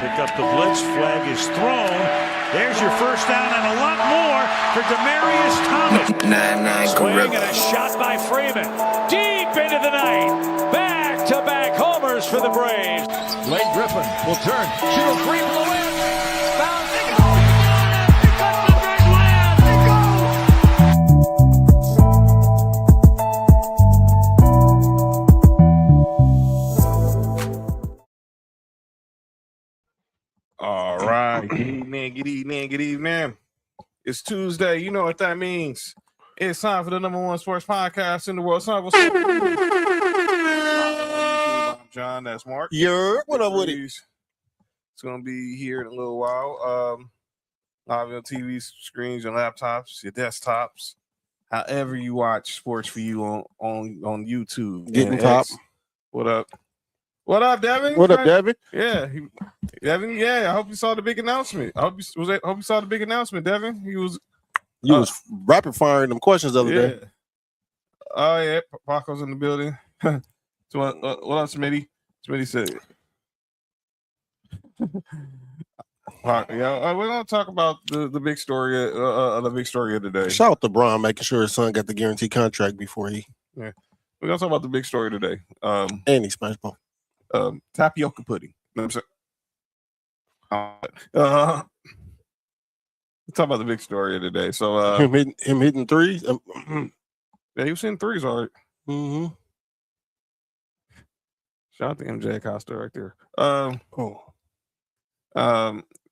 pick up the blitz. Flag is thrown. There's your first down and a lot more for Demaryius Thomas. 9-9 Swing and a shot by Freeman. Deep into the night. Back-to-back homers for the Braves. Blake Griffin will turn. Shoot a three for the win. Found. They go. They got the big land. They go. All right. Good evening. Good evening. Good evening. It's Tuesday. You know what that means. It's time for the #1 sports podcast in the world. I'm John. That's Mark. Yeah, what up with it? It's going to be here in a little while. Live on TV screens, your laptops, your desktops, however you watch sports for you on YouTube. Getting top. What up? What up, Devin? What up, Devin? Yeah, Devin. Yeah, I hope you saw the big announcement. I hope you saw the big announcement, Devin. You was rapid firing them questions the other day. Oh yeah, Paco's in the building. So what up, Smitty? Smitty said. Yeah, we're gonna talk about the big story of the day. Shout out to BRON making sure his son got the guaranteed contract before he. Yeah, we're gonna talk about the big story today. And he smashed ball. Tapioca pudding. You know what I'm saying? Let's talk about the big story of the day. So him hitting threes. Yeah, he was hitting threes already. Mm-hmm. Shout out to MJ Acosta right there.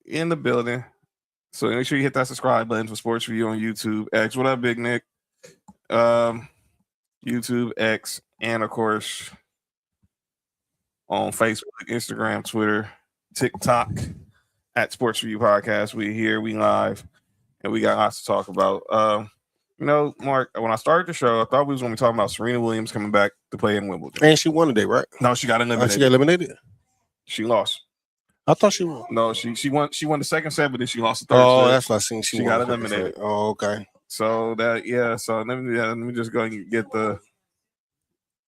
In the building. So make sure you hit that subscribe button for Sports Review on YouTube. X, what up, Big Nick? YouTube, X, and of course on Facebook, Instagram, Twitter, TikTok at Sports Review Podcast. We here, we live, and we got lots to talk about. Mark, when I started the show, I thought we was going to be talking about Serena Williams coming back to play in Wimbledon. And she won today, right? No, she got eliminated. She got eliminated? She lost. I thought she won. No, she won. She won the second set, but then she lost the third. Oh, set. that's what I seen. She got eliminated. Oh, okay. So that So let me just go and get the.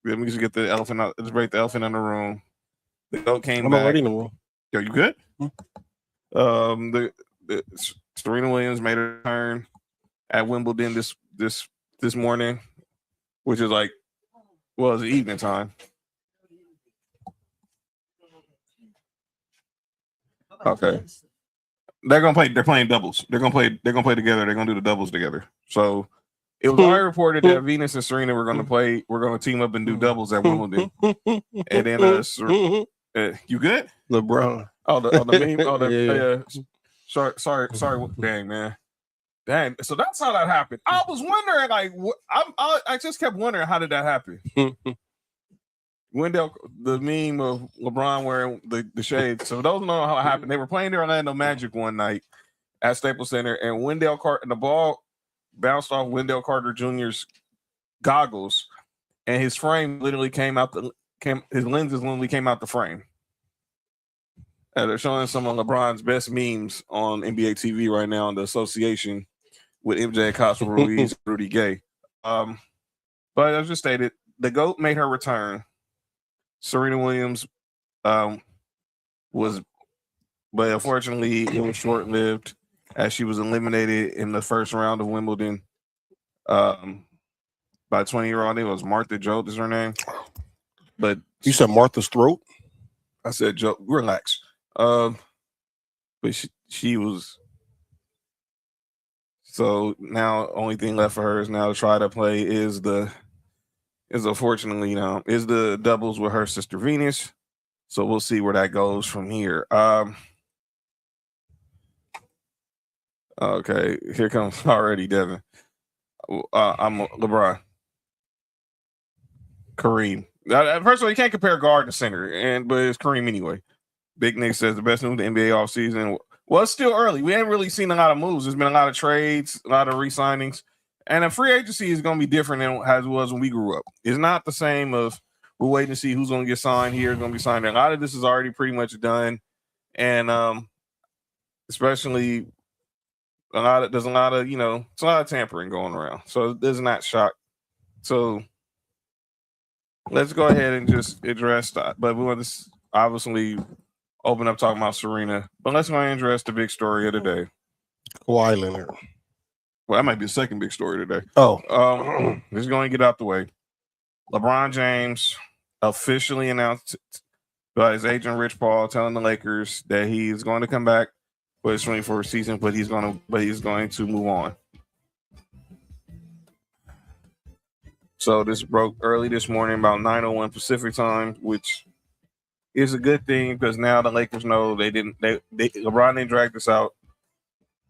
Let me just get the elephant out. Let's break the elephant in the room. The goat came back. I'm already in the room. Yo, you good? Hmm. The Serena Williams made her return at Wimbledon this morning, which is like, well, it's evening time. Okay, they're playing doubles. They're gonna play together. They're gonna do the doubles together. So it was already reported that Venus and Serena were gonna play. We're gonna team up and do doubles at Wimbledon. And then you good? LeBron. Oh, the meme. Oh, Yeah. Sorry. Dang, man. Dang. So that's how that happened. I was wondering, like, I just kept wondering, how did that happen? Wendell, the meme of LeBron wearing the shades. So those know how it happened. They were playing the Orlando Magic one night at Staples Center, and the ball bounced off Wendell Carter Jr.'s goggles, and his frame literally his lenses literally came out the frame. They're showing some of LeBron's best memes on NBA TV right now in the association with MJ Acosta, Ruiz, Rudy Gay. But as just stated, the GOAT made her return. Serena Williams but unfortunately it was short-lived as she was eliminated in the first round of Wimbledon by 20-year-old. I think it was Martha Joe is her name. But You said Martha's throat? I said Joe, relax. But she was. So now only thing left for her is now to try to play is the doubles with her sister Venus. So we'll see where that goes from here. Okay, here comes already Devin. I'm LeBron. Kareem. First of all, you can't compare guard to center, but it's Kareem anyway. Big Nick says the best move in the NBA offseason. Well, it's still early. We haven't really seen a lot of moves. There's been a lot of trades, a lot of re-signings. And a free agency is going to be different than as it was when we grew up. It's not the same of we're waiting to see who's going to get signed here, going to be signed there. A lot of this is already pretty much done. And especially there's a lot of tampering going around. So there's not shock. So let's go ahead and just address that. But we want to obviously open up talking about Serena. But let's go and address the big story of the day. Kawhi Leonard. Well, that might be the second big story today. Oh, Just going to get out the way. LeBron James officially announced by his agent Rich Paul telling the Lakers that he's going to come back for his 24th season, but he's going to move on. So this broke early this morning, about 9:01 Pacific time, which is a good thing because now the Lakers know LeBron didn't drag this out.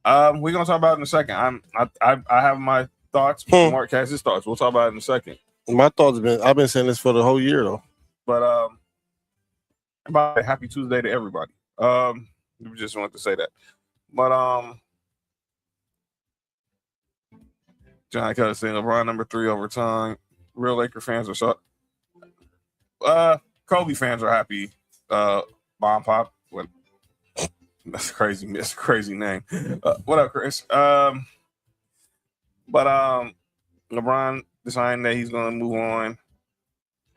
We're gonna talk about it in a second. I have my thoughts. Mark has his thoughts. We'll talk about it in a second. my thoughts I've been saying this for the whole year though. But by happy Tuesday to everybody. We just wanted to say that. But John Kelly saying LeBron number 3 over time. Real Laker fans are so. Kobe fans are happy. Bomb Pop. What? That's crazy. That's a crazy name. What up, Chris? But LeBron deciding that he's going to move on,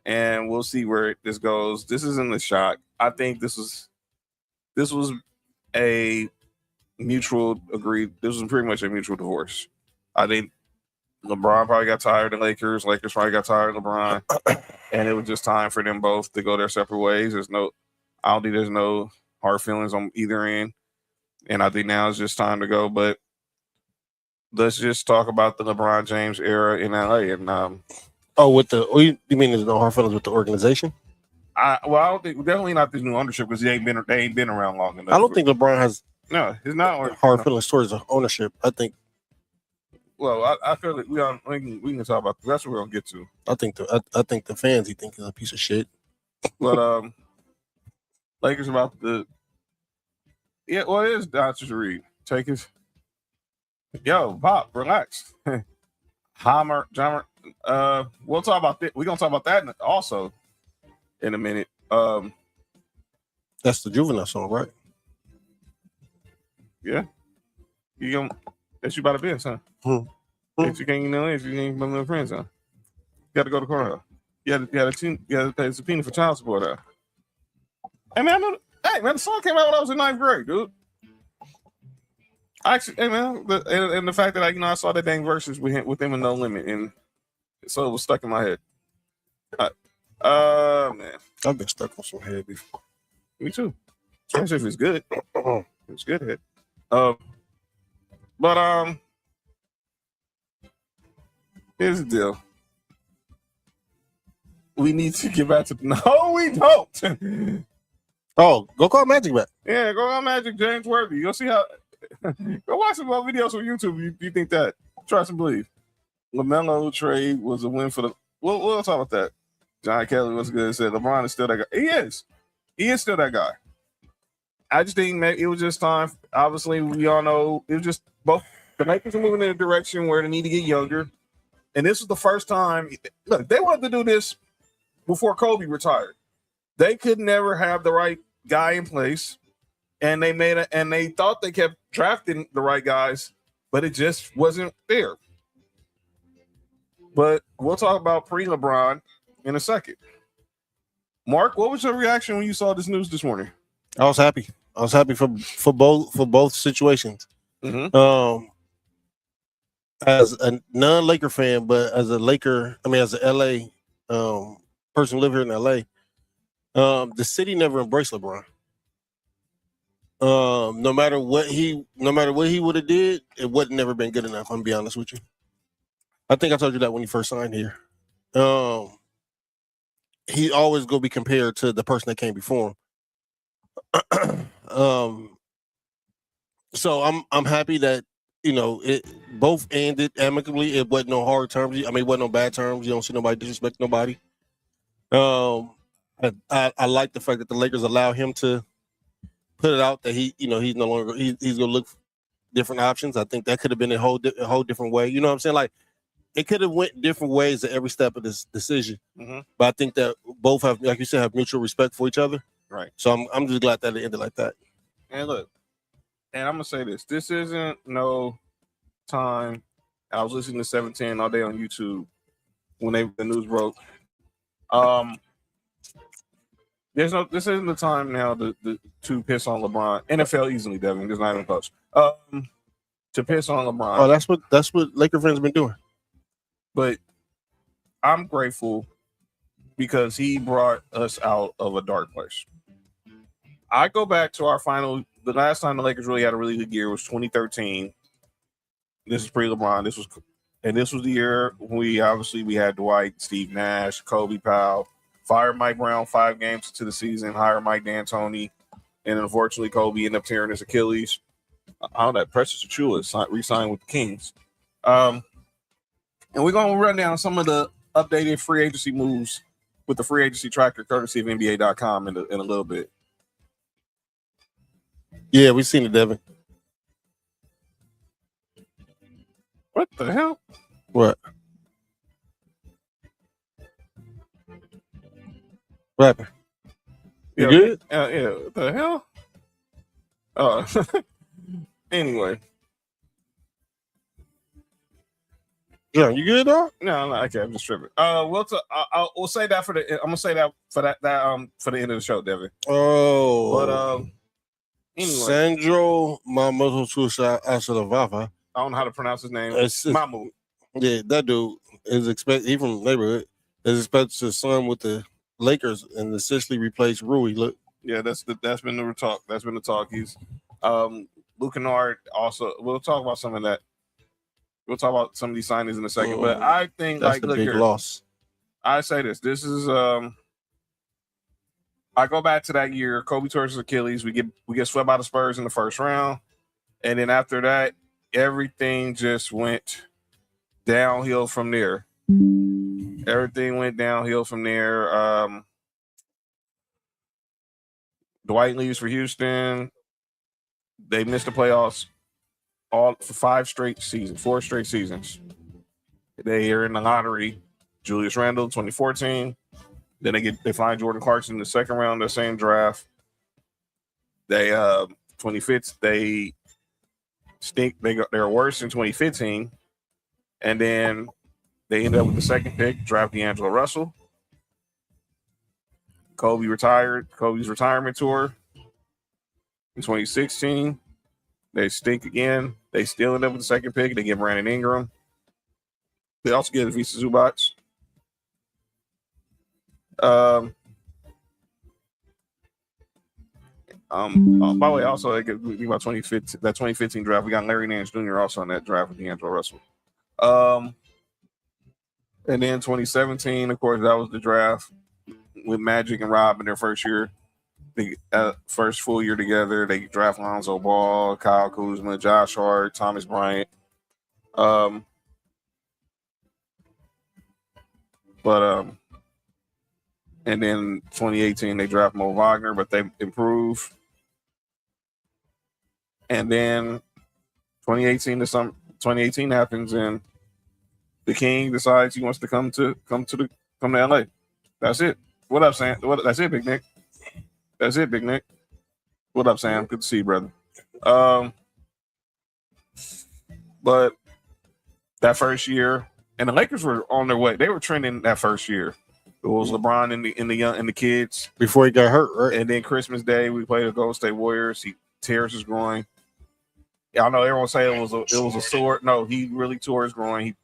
and we'll see where this goes. This isn't a shock. I think this was a mutual agreed. This was pretty much a mutual divorce. I think LeBron probably got tired of the Lakers. Lakers probably got tired of LeBron, and it was just time for them both to go their separate ways. I don't think there's no hard feelings on either end, and I think now it's just time to go. But let's just talk about the LeBron James era in LA. And you mean there's no hard feelings with the organization? I don't think, definitely not this new ownership because they ain't been around long enough. I don't think LeBron has it's not hard feelings towards the ownership. I think. Well, I feel like we can talk about that's what we're gonna get to. I think the fans he think is a piece of shit. But Lakers about the it is Dr. Reed. Take his Pop, relax. Hammer, Jammer. We'll talk about that. We're gonna talk about that also in a minute. That's the Juvenile song, right? Yeah. That's you about to be, son. If you ain't my little friends, huh? You got to go to court. You had to pay a subpoena for child support. Hey man, the song came out when I was in 9th grade, dude. Actually, hey man, the fact that I saw that dang verses with him and No Limit, and so it was stuck in my head. Man, I've been stuck on some head before. Me too, especially if it's good. It's good head. But here's the deal. We need to get back to no, we don't. Oh, go call Magic back. Yeah, go on Magic James Worthy. You'll see how. Go watch some more videos on YouTube. You think that? Trust and believe. LaMelo trade was a win for the. We'll talk about that. John Kelly was good. Said LeBron is still that guy. He is. He is still that guy. I just think it was just time. Obviously, we all know it was just both the Lakers are moving in a direction where they need to get younger. And this was the first time. Look, they wanted to do this before Kobe retired. They could never have the right guy in place, and they thought they kept drafting the right guys, but it just wasn't there. But we'll talk about pre-LeBron in a second. Mark, what was your reaction when you saw this news this morning? I was happy. I was happy for both situations. Mm-hmm. As a non-Laker fan, but as a LA person who live here in LA, the city never embraced LeBron. No matter what he would have did, it would never been good enough. I'm gonna be honest with you. I think I told you that when he first signed here. He always gonna be compared to the person that came before him. So I'm happy that it both ended amicably. It wasn't no hard terms. I mean, it wasn't no bad terms. You don't see nobody disrespect nobody. I like the fact that the Lakers allow him to put it out that he's no longer he's gonna look for different options. I think that could have been a whole different way. You know what I'm saying? Like it could have went different ways at every step of this decision. Mm-hmm. But I think that both have, like you said, have mutual respect for each other. Right. So I'm just glad that it ended like that. And look, and I'm gonna say this: this isn't no time. I was listening to 710 all day on YouTube when the news broke. This isn't the time now to piss on LeBron. NFL easily, Devin. It's not even close. To piss on LeBron. Oh, that's what Laker fans been doing. But I'm grateful because he brought us out of a dark place. I go back to our final. The last time the Lakers really had a really good year was 2013. This is pre-LeBron. This was the year we had Dwight, Steve Nash, Kobe Powell, fired Mike Brown 5 games into the season, hired Mike D'Antoni, and unfortunately Kobe ended up tearing his Achilles. How that Precious Achiuwa re-signed with the Kings. And we're going to run down some of the updated free agency moves with the free agency tracker, courtesy of NBA.com in a little bit. Yeah, we've seen it, Devin. What the hell? What? What happened? You good? Yeah. What the hell? Anyway. Yeah, you good, dog? No, okay. I'm just tripping. We'll say that for the. I'm gonna say that for for the end of the show, Devin. Oh, but anyway, Sandro Mamoto. I don't know how to pronounce his name. Mamu. Yeah, that dude is he from the neighborhood is expected to sign with the Lakers and essentially replace Rui. Look, yeah, that's been the talk. That's been the talk. He's Luke Kennard also. We'll talk about some of that. We'll talk about some of these signings in a second. But I think that's the big loss. I say this. This is I go back to that year. Kobe tore his Achilles. We get swept by the Spurs in the first round, and then after that, everything just went downhill from there. Everything went downhill from there. Dwight leaves for Houston. They missed the playoffs all for 4 straight seasons. They are in the lottery. Julius Randle, 2014. Then they find Jordan Clarkson in the second round of the same draft. They 25th, they stink. They're worse in 2015. And then they end up with the second pick, draft D'Angelo Russell. Kobe retired. Kobe's retirement tour in 2016. They stink again. They still end up with the second pick. They get Brandon Ingram. They also get Visa Zubac. By the way, also about 2015, that 2015 draft, we got Larry Nance Jr. also on that draft with D'Angelo Russell. And then 2017, of course, that was the draft with Magic and Rob in their first year. First full year together. They draft Lonzo Ball, Kyle Kuzma, Josh Hart, Thomas Bryant. And then 2018 they draft Mo Wagner, but they improve. And then 2018 happens, and the King decides he wants to come to LA. That's it. What up, Sam? That's it, Big Nick. That's it, Big Nick. What up, Sam? Good to see you, brother. But that first year, and the Lakers were on their way. They were trending that first year. It was LeBron and the kids before he got hurt, right? And then Christmas Day, we played the Golden State Warriors. He tears his groin. Yeah, I know everyone say it was a sore. No, he really tore his groin.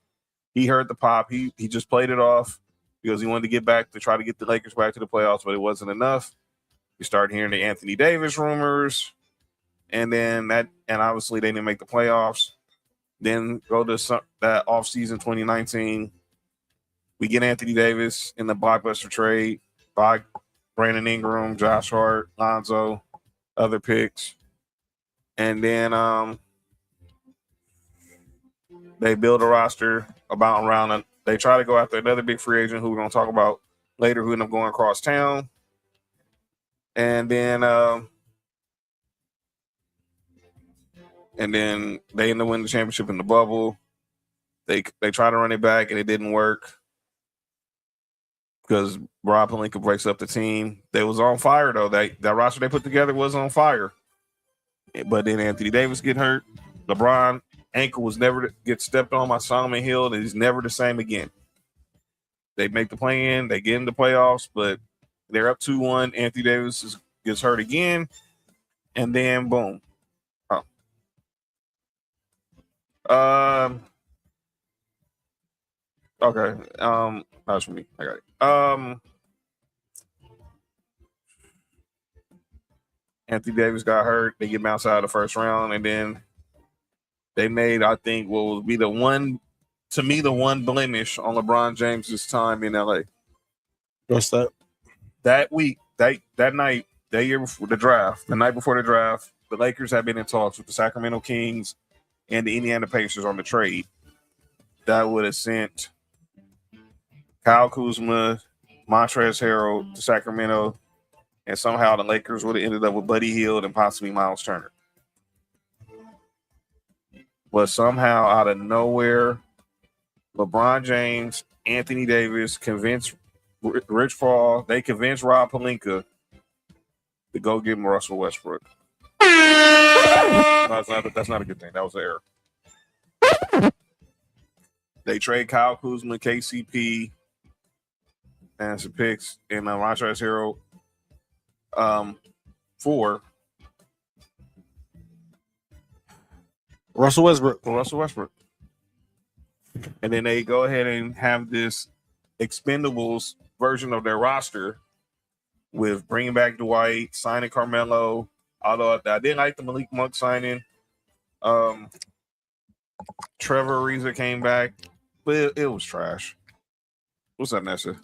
He heard the pop. He just played it off because he wanted to get back to try to get the Lakers back to the playoffs, but it wasn't enough. We started hearing the Anthony Davis rumors, and obviously they didn't make the playoffs. Then go to that offseason 2019. We get Anthony Davis in the blockbuster trade by Brandon Ingram, Josh Hart, Lonzo, other picks. And then they build a roster around. They try to go after another big free agent who we're going to talk about later, who ended up going across town. And then they end up winning the championship in the bubble. They try to run it back, and it didn't work because Rob Pelinka breaks up the team. They was on fire, though. That roster they put together was on fire. But then Anthony Davis get hurt. LeBron ankle was never to get stepped on by Solomon Hill, and he's never the same again. They make the play-in. They get in the playoffs, but They're up 2-1. Anthony Davis gets hurt again, and then boom. Okay. That's for me. I got it. Anthony Davis got hurt. They get bounced out of the first round, and then they made, I think, what will be the one blemish on LeBron James's time in LA. What's that? That week, that night, that year before the draft, the night before the draft, the Lakers had been in talks with the Sacramento Kings and the Indiana Pacers on the trade. That would have sent Kyle Kuzma, Montrezl Harrell to Sacramento, and somehow the Lakers would have ended up with Buddy Hield and possibly Miles Turner. But somehow, out of nowhere, LeBron James, Anthony Davis convinced Rich Paul. They convinced Rob Pelinka to go get him Russell Westbrook. That's not a good thing. That was an error. They trade Kyle Kuzma, KCP, and some picks in Montrezl Harrell for Russell Westbrook. And then they go ahead and have this expendables version of their roster with bringing back Dwight, signing Carmelo. Although I didn't like the Malik Monk signing. Trevor Ariza came back, but it was trash. What's up, Nessa?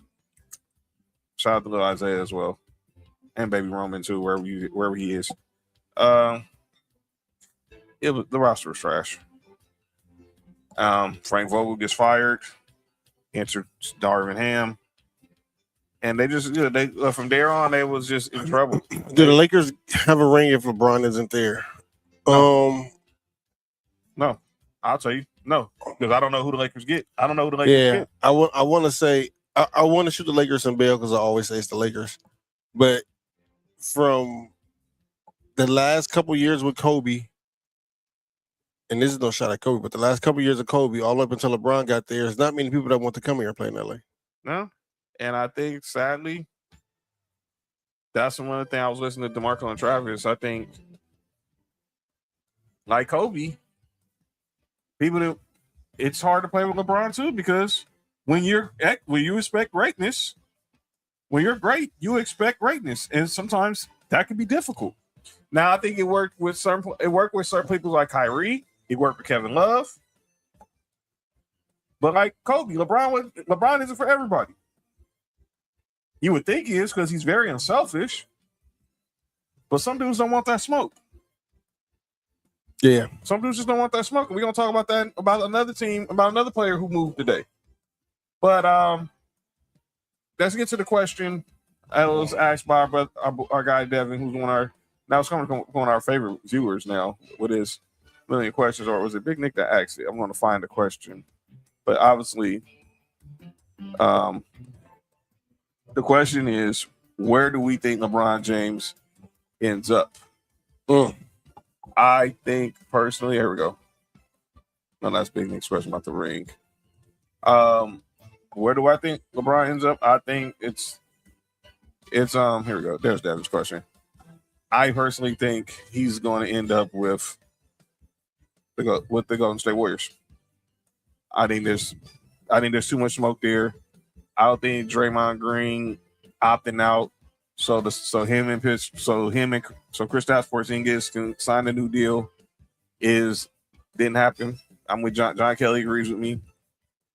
Shout out to little Isaiah as well. And Baby Roman too, wherever he is. The roster was trash. Frank Vogel gets fired. Enter Darvin Ham, and they just from there on they was just in trouble. Do the Lakers have a ring if LeBron isn't there? No, I'll tell you no, because I don't know who the Lakers get. I don't know who the Lakers get. I want to say I want to shoot the Lakers some bail because I always say it's the Lakers, but from the last couple years with Kobe. And this is no shot at Kobe, but the last couple of years of Kobe, all up until LeBron got there, there's not many people that want to come here and play in LA. No. And I think, sadly, that's one of the things I was listening to DeMarco and Travis. I think, like Kobe, it's hard to play with LeBron too, because when you expect greatness, when you're great, you expect greatness. And sometimes that can be difficult. Now, I think it worked with certain people like Kyrie. He worked with Kevin Love. But like Kobe, LeBron isn't for everybody. You would think he is because he's very unselfish. But some dudes don't want that smoke. Yeah. Some dudes just don't want that smoke. And we're going to talk about that, about another team, about another player who moved today. But let's get to the question that was asked by our guy Devin, who's one of our, now it's coming from one of our favorite viewers now with his million questions, or was it Big Nick that asked it? I'm going to find the question. But obviously, the question is, where do we think LeBron James ends up? I think personally, here we go. No, that's Big Nick's question about the ring. Where do I think LeBron ends up? I think it's here we go. There's Devin's question. I personally think he's going to end up with the Golden State Warriors. I think there's too much smoke there. I don't think Draymond Green opting out so Kristaps Porzingis can sign a new deal didn't happen. I'm with John Kelly agrees with me,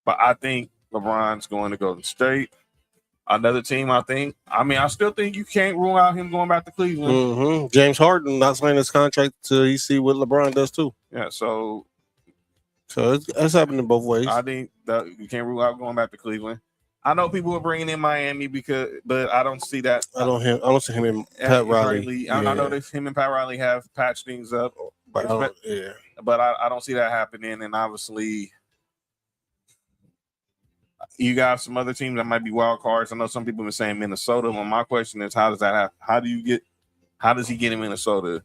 but I think LeBron's going to Golden State. Another team, I still think you can't rule out him going back to Cleveland. Mm-hmm. James Harden not signing his contract till he see what LeBron does too. Yeah, so it's happening both ways. I think that you can't rule out going back to Cleveland. I know people are bringing in Miami but I don't see that. I don't see him and Pat Riley. I know that him and Pat Riley have patched things up, but I don't see that happening. And obviously, you got some other teams that might be wild cards. I know some people have been saying Minnesota. Well, my question is, how does that happen? How does he get in Minnesota?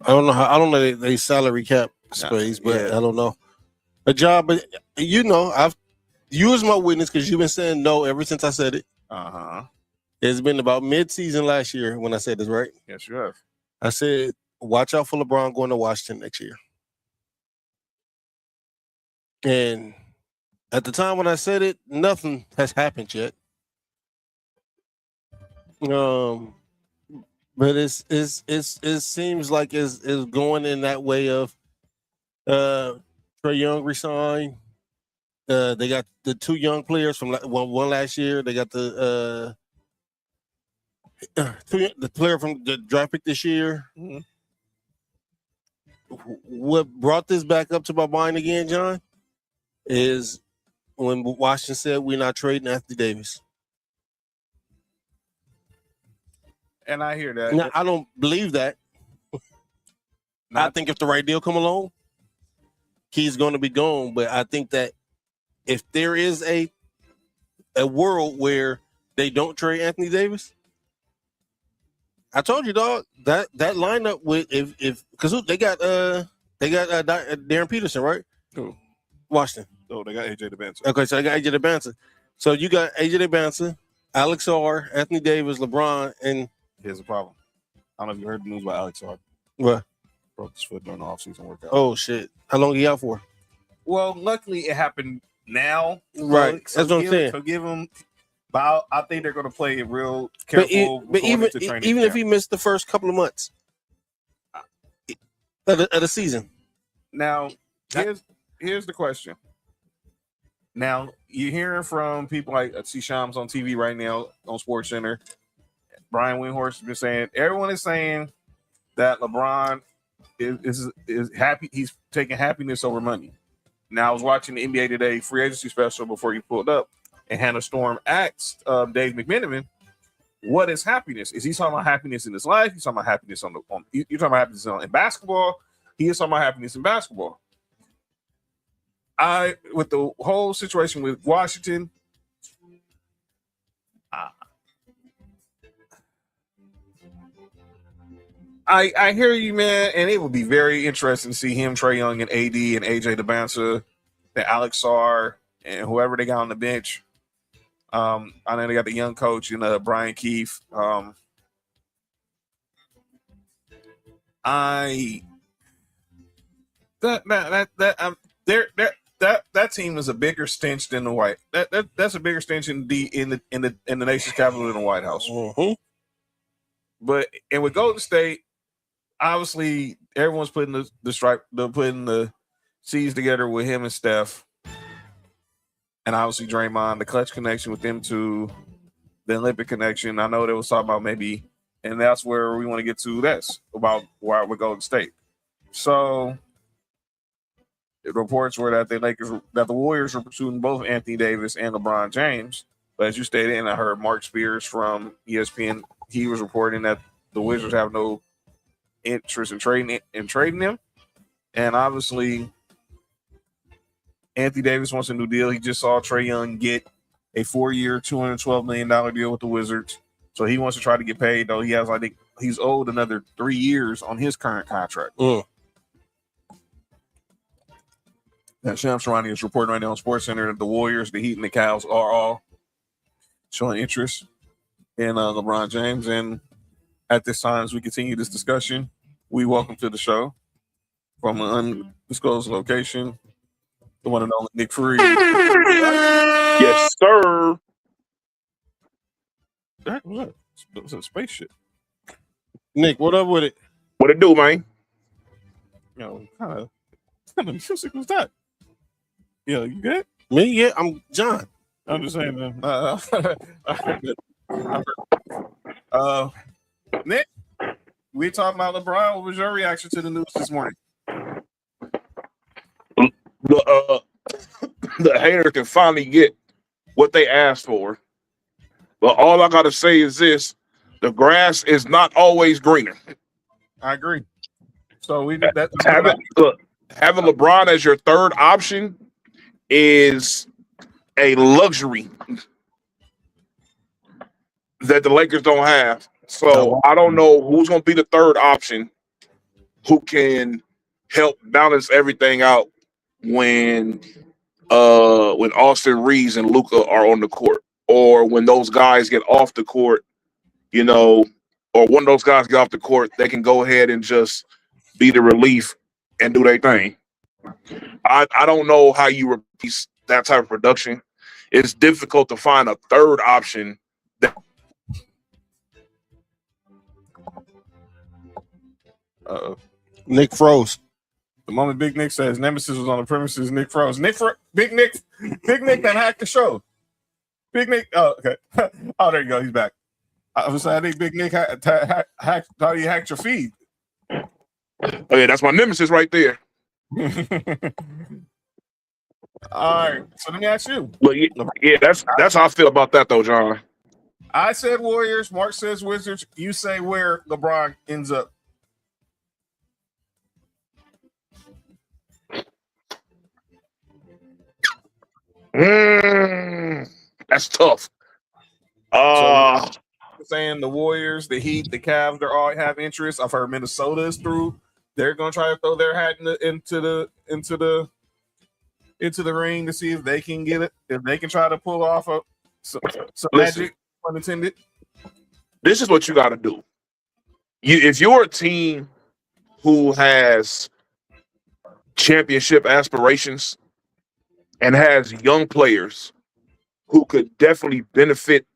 I don't know they salary cap space, but I don't know. A job, but I've used my witness because you've been saying no ever since I said it. It's been about mid-season last year when I said this, right? Yes, you have. I said, watch out for LeBron going to Washington next year. And at the time when I said it, nothing has happened yet. But it seems like it's going in that way of Trae Young resigned. They got the two young players from one last year. They got the player from the draft pick this year. Mm-hmm. What brought this back up to my mind again, John, is when Washington said we're not trading Anthony Davis. And I hear that. Now, I don't believe that. I think if the right deal come along, he's going to be gone. But I think that if there is a world where they don't trade Anthony Davis, I told you, dog, that lineup with if because they got Darren Peterson, right? Who? Washington. Oh, they got AJ DeBanza. Okay, so they got AJ DeBanza. So you got AJ DeBanza, Alex R, Anthony Davis, LeBron, and here's the problem. I don't know if you heard the news about Alex R. What? Broke his foot during the offseason workout. Oh shit! How long he out for? Well, luckily it happened now. Right. So that's what I'm saying. So give him. But I think they're going to play it real careful. But even if he missed the first couple of months of the season. Now, here's the question. Now, you're hearing from people like see Shams on TV right now on SportsCenter. Brian Windhorst has been saying, everyone is saying that LeBron is happy. He's taking happiness over money. Now, I was watching the NBA Today free agency special before you pulled up, and Hannah Storm asked Dave McMenamin, what is happiness? Is he talking about happiness in his life? He's talking about happiness you're talking about happiness in basketball. He is talking about happiness in basketball. With the whole situation with Washington, I hear you, man, and it would be very interesting to see him, Trae Young, and AD, and AJ DeBanza, and Alex Sarr, and whoever they got on the bench. I know they got the young coach, Brian Keefe. That team is a bigger stench than the White. That's a bigger stench in the nation's capital than the White House. Mm-hmm. But and with Golden State, obviously everyone's putting putting the C's together with him and Steph. And obviously Draymond, the clutch connection with them two, the Olympic connection. I know they was talking about maybe, and that's where we want to get to. That's about why we're Golden State. So the reports were that the Warriors were pursuing both Anthony Davis and LeBron James. But as you stated, and I heard Mark Spears from ESPN, he was reporting that the Wizards have no interest in trading them. And obviously, Anthony Davis wants a new deal. He just saw Trae Young get a 4-year, $212 million deal with the Wizards. So he wants to try to get paid, though. I think he's owed another 3 years on his current contract. Now, Shams Charania is reporting right now on SportsCenter that the Warriors, the Heat, and the Cavs are all showing interest in LeBron James. And at this time, as we continue this discussion, we welcome to the show from an undisclosed location, the one and only Nick Free. Yes, sir. That was a spaceship. Nick, what up with it? What it do, man? What kind of music was that? Yeah, you good? Me? Yeah, I'm John. I'm just saying, man. Nick, we talking about LeBron. What was your reaction to the news this morning? The haters can finally get what they asked for. But all I gotta say is this: the grass is not always greener. I agree. So we did that. Having LeBron as your third option is a luxury that the Lakers don't have. So I don't know who's going to be the third option who can help balance everything out when Austin Reeves and Luka are on the court, or when those guys get off the court or one of those guys get off the court, they can go ahead and just be the relief and do their thing. I don't know how you replace that type of production. It's difficult to find a third option. Nick froze. The moment Big Nick says Nemesis was on the premises, Nick froze. Big Nick that hacked the show. Big Nick. Oh, okay. Oh, there you go. He's back. I was saying, I think Big Nick hacked how you hacked your feed. Oh yeah, that's my nemesis right there. All right. So let me ask you. But yeah, that's how I feel about that though, John. I said Warriors. Mark says Wizards. You say where LeBron ends up. That's tough. Saying the Warriors, the Heat, the Cavs, they all have interest. I've heard Minnesota is through. They're going to try to throw their hat into the ring to see if they can get it. If they can try to pull off some magic, unintended. This is what you got to do. If you're a team who has championship aspirations and has young players who could definitely benefit.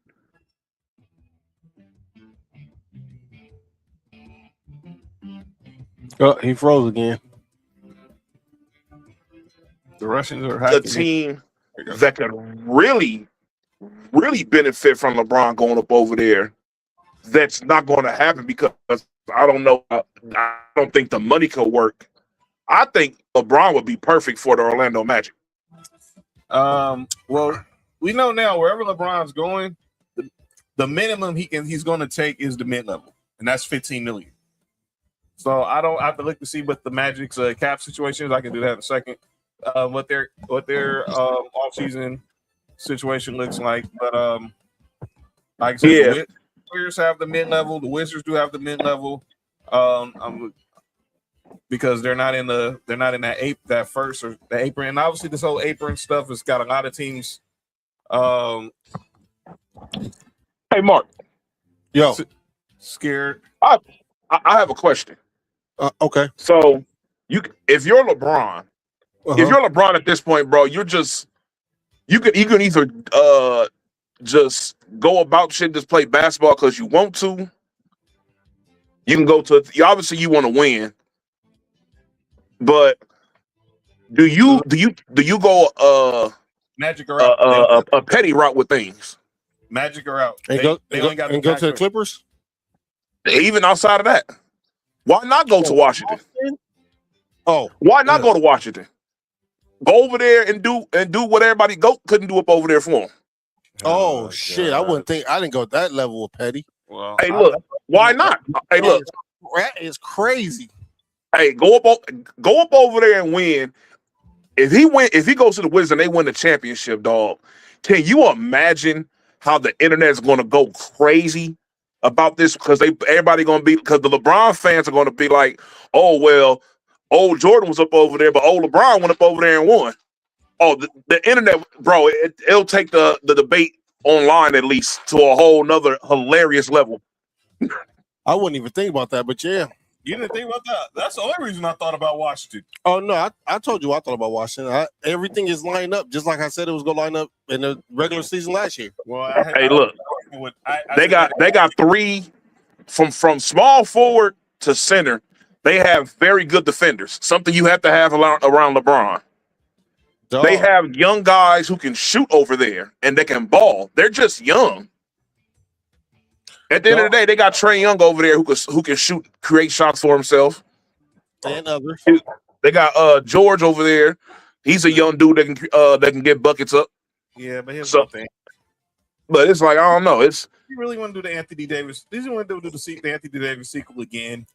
Oh, he froze again. The Russians are a team that could really, really benefit from LeBron going up over there. That's not going to happen because I don't know. I don't think the money could work. I think LeBron would be perfect for the Orlando Magic. Well, we know now wherever LeBron's going, the minimum he's going to take is the mid-level, and that's $15 million. So I don't have to look to see what the Magic's cap situation is. I can do that in a second. What their off-season situation looks like, but like I said, the Warriors have the mid-level. The Wizards do have the mid-level. Because they're not in that first or the apron. And obviously this whole apron stuff has got a lot of teams. Hey Mark. Yo. Scared. I have a question. Okay. So if you're LeBron, if you're LeBron at this point, bro, you can either just go about shit, just play basketball because you want to. You can go to obviously you want to win. But do you go Magic or out? A petty route with things? Magic or out? And go to the Clippers? Even outside of that, why not go to Washington? Why not go to Washington? Go over there and do what everybody couldn't do up over there for them. Oh shit! I didn't go that level of petty. Well, hey, look, why not? Hey, look, that is crazy. Hey, go up over there and win. If he goes to the Wizards and they win the championship, dog, can you imagine how the internet is going to go crazy about this? Because everybody going to be, because the LeBron fans are going to be like, oh well, old Jordan was up over there, but old LeBron went up over there and won. Oh, the internet, bro, it'll take the debate online at least to a whole nother hilarious level. I wouldn't even think about that, but yeah. You didn't think about that? That's the only reason I thought about Washington. Oh, no, I told you I thought about Washington. Everything is lined up just like I said it was going to line up in the regular season last year. Well, look, they got three from small forward to center. They have very good defenders, something you have to have around LeBron. Dog. They have young guys who can shoot over there and they can ball. They're just young. At the end of the day, they got Trae Young over there who can shoot, create shots for himself. And others. They got George over there. He's a young dude that can get buckets up. Yeah, but here's the thing. But it's like, I don't know. You really want to do the Anthony Davis? Did you want to do the Anthony Davis sequel again?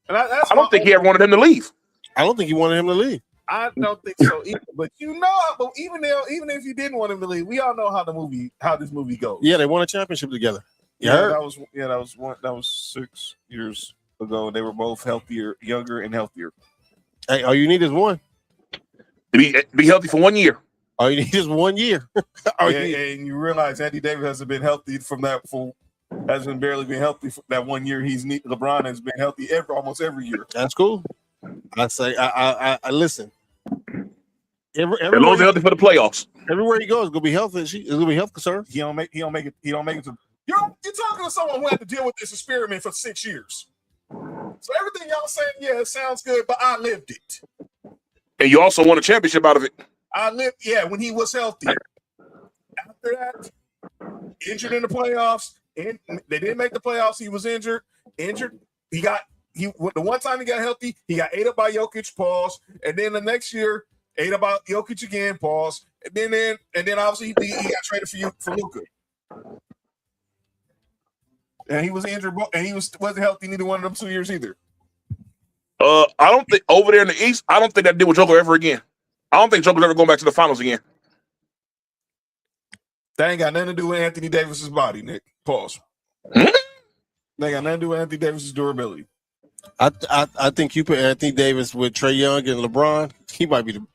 And I don't think he ever wanted him to leave. I don't think he wanted him to leave. I don't think so either. But even if you didn't want him to leave, we all know how this movie goes. Yeah, they won a championship together. That was 6 years ago. They were both younger and healthier. Hey, all you need is one. To be healthy for 1 year. All you need is 1 year. And you realize Andy Davis hasn't been healthy from that for has been barely been healthy for that 1 year. LeBron has been healthy almost every year. That's cool. I say, I listen. As long as they're healthy for the playoffs. Everywhere he goes, it's gonna be health. It's gonna be health concern. He don't make it to. You're talking to someone who had to deal with this experiment for 6 years. So everything y'all saying, yeah, it sounds good, but I lived it. And you also won a championship out of it. When he was healthy. After that, injured in the playoffs. And they didn't make the playoffs. He was injured. The one time he got healthy, he got ate up by Jokic, pause. And then the next year, ate up by Jokic again, pause. And then obviously he got traded for Luka. And he was injured, and he wasn't healthy neither one of them 2 years either. I don't think over there in the East, I don't think that deal with Joker ever again. I don't think Joker's ever going back to the finals again. That ain't got nothing to do with Anthony Davis's body, Nick. Pause. Hmm? That ain't got nothing to do with Anthony Davis's durability. I think you put Anthony Davis with Trae Young and LeBron. He might be the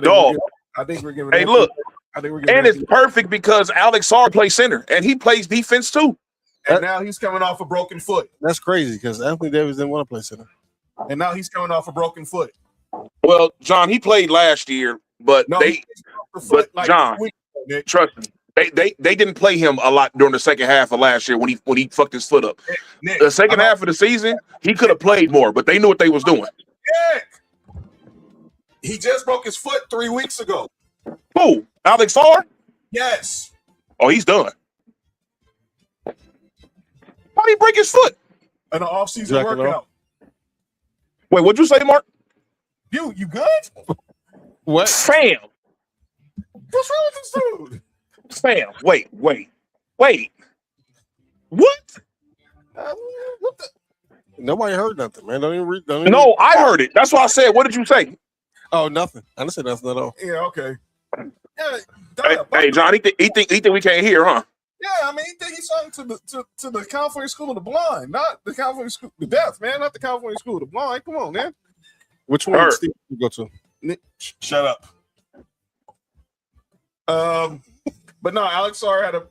dog. I think we're giving. Hey, look. And it's perfect because Alex Sarr plays center and he plays defense too. And now he's coming off a broken foot. That's crazy because Anthony Davis didn't want to play center. And now he's coming off a broken foot. Well, John, he played last year, but John, trust me, they didn't play him a lot during the second half of last year when he fucked his foot up. Nick, the second half of the season, he could have played more, but they knew what they was doing. Nick, he just broke his foot 3 weeks ago. Who? Alex Sarr? Yes. Oh, he's done. How'd he break his foot? In an off-season workout. Wait, what'd you say, Mark? You good? What? Fam. What's wrong with this dude? Fam. Wait. What? What the? Nobody heard nothing, man. Don't even No, I heard it. That's why I said, what did you say? Oh, nothing. I didn't say nothing at all. Yeah, okay. Yeah, hey, John, he think we can't hear, huh? Yeah, I mean, he think he's something to the California School of the Blind, not the California School the Deaf, man, not the California School of the Blind. Come on, man. Which one did Steve go to? Shut up. But no, Alex Sarr had an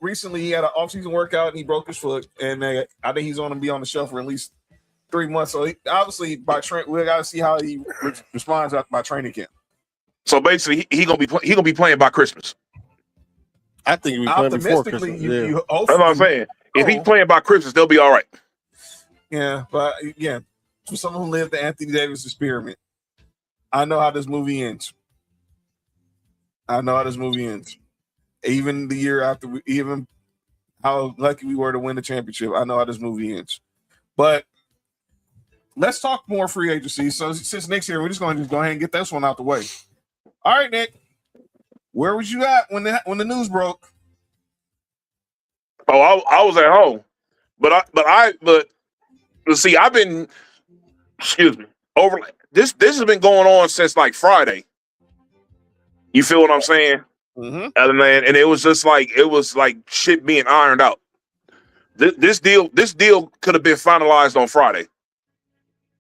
off-season workout and he broke his foot, and I think he's going to be on the shelf for at least 3 months. So obviously, we got to see how he responds by training camp. So basically, he gonna be playing by Christmas. I think he'll be playing before Christmas. That's what I'm saying. If he's playing by Christmas, they'll be all right. Yeah, but again, for someone who lived the Anthony Davis experiment, I know how this movie ends. Even the year after, even how lucky we were to win the championship, I know how this movie ends. But let's talk more free agency. So since Nick's here, we're just going to go ahead and get this one out the way. All right, Nick. Where was you at when the news broke? Oh, I was at home, but see, I've been, over this has been going on since like Friday. You feel what I'm saying? Mm-hmm. And it was like shit being ironed out. This deal could have been finalized on Friday,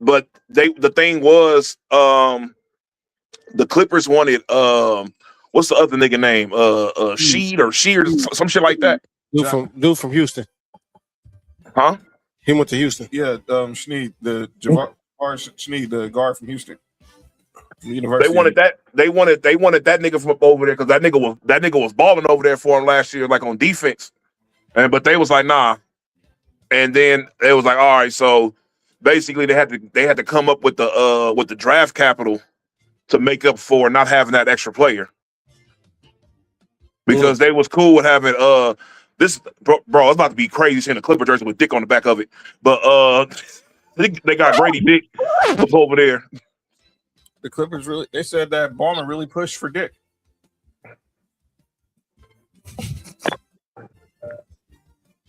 but the thing was, the Clippers wanted what's the other nigga name? Sheed or some shit like that. Dude from Houston. Huh? He went to Houston. Yeah, Schneed, Jabbar Schneed, the guard from Houston. University. They wanted that nigga from up over there because that nigga was balling over there for him last year, like on defense. But they was like, nah. And then it was like, all right, so basically they had to come up with the draft capital to make up for not having that extra player. Because they was cool with having this bro, it's about to be crazy seeing a Clipper jersey with Dick on the back of it. But they got Grady Dick over there. The Clippers they said that Ballman really pushed for Dick.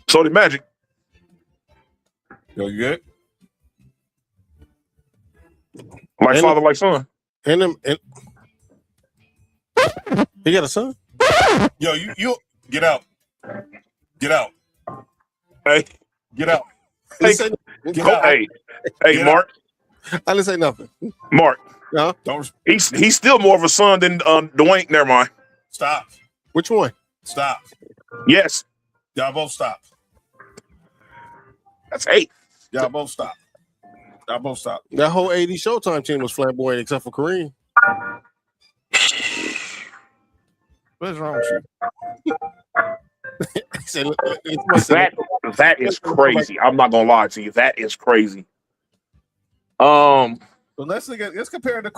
So did Magic. Yo, you good? Like father, like son. And he got a son? Yo, you get out. Get out. Hey. Get out. Hey, Get out. Hey, Get Mark. I didn't say nothing. Mark. No. He's still more of a son than Dwayne. Never mind. Stop. Which one? Stop. Yes. Y'all both stop. That's hate. Y'all both stop. Y'all both stop. That whole 80 Showtime team was flamboyant except for Kareem. What's wrong with you? That is crazy. I'm not gonna lie to you. That is crazy. So let's compare the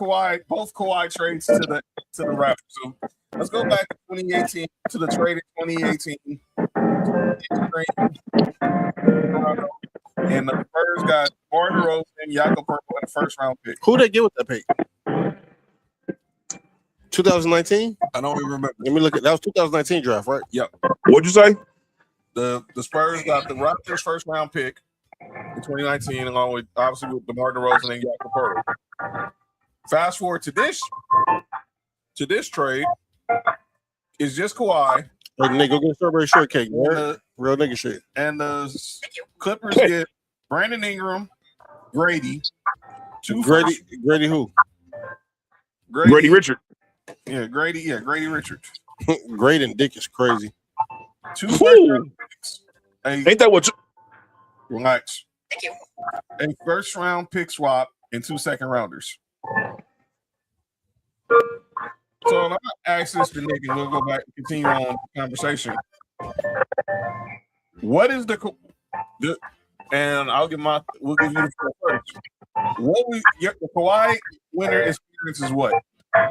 both Kawhi trades to the Raptors. So let's go back to 2018 to the trade in 2018. And the Spurs got Martin Rose and Jakob Poeltl in the first round pick. Who they get with that pick? 2019? I don't even remember. Let me look at that was 2019 draft, right? Yep. What'd you say? The Spurs got the Raptors first round pick in 2019, along with obviously with DeMar DeRozan and Jakob Poeltl. Fast forward to this trade is just Kawhi. Hey, nigga, go get a strawberry shortcake, man. Real nigga shit. And the Clippers get Brandon Ingram, Grady, Grady who? Grady Richard. Yeah, Grady Richard. Grady and Dick is crazy. Two first round picks. Ain't that what? Relax. Thank you. A first round pick swap and 2 second rounders. So I'm gonna ask this to Nick, and we'll go back and continue on the conversation. What is the and we'll give you the first. The Kawhi winter experience is what?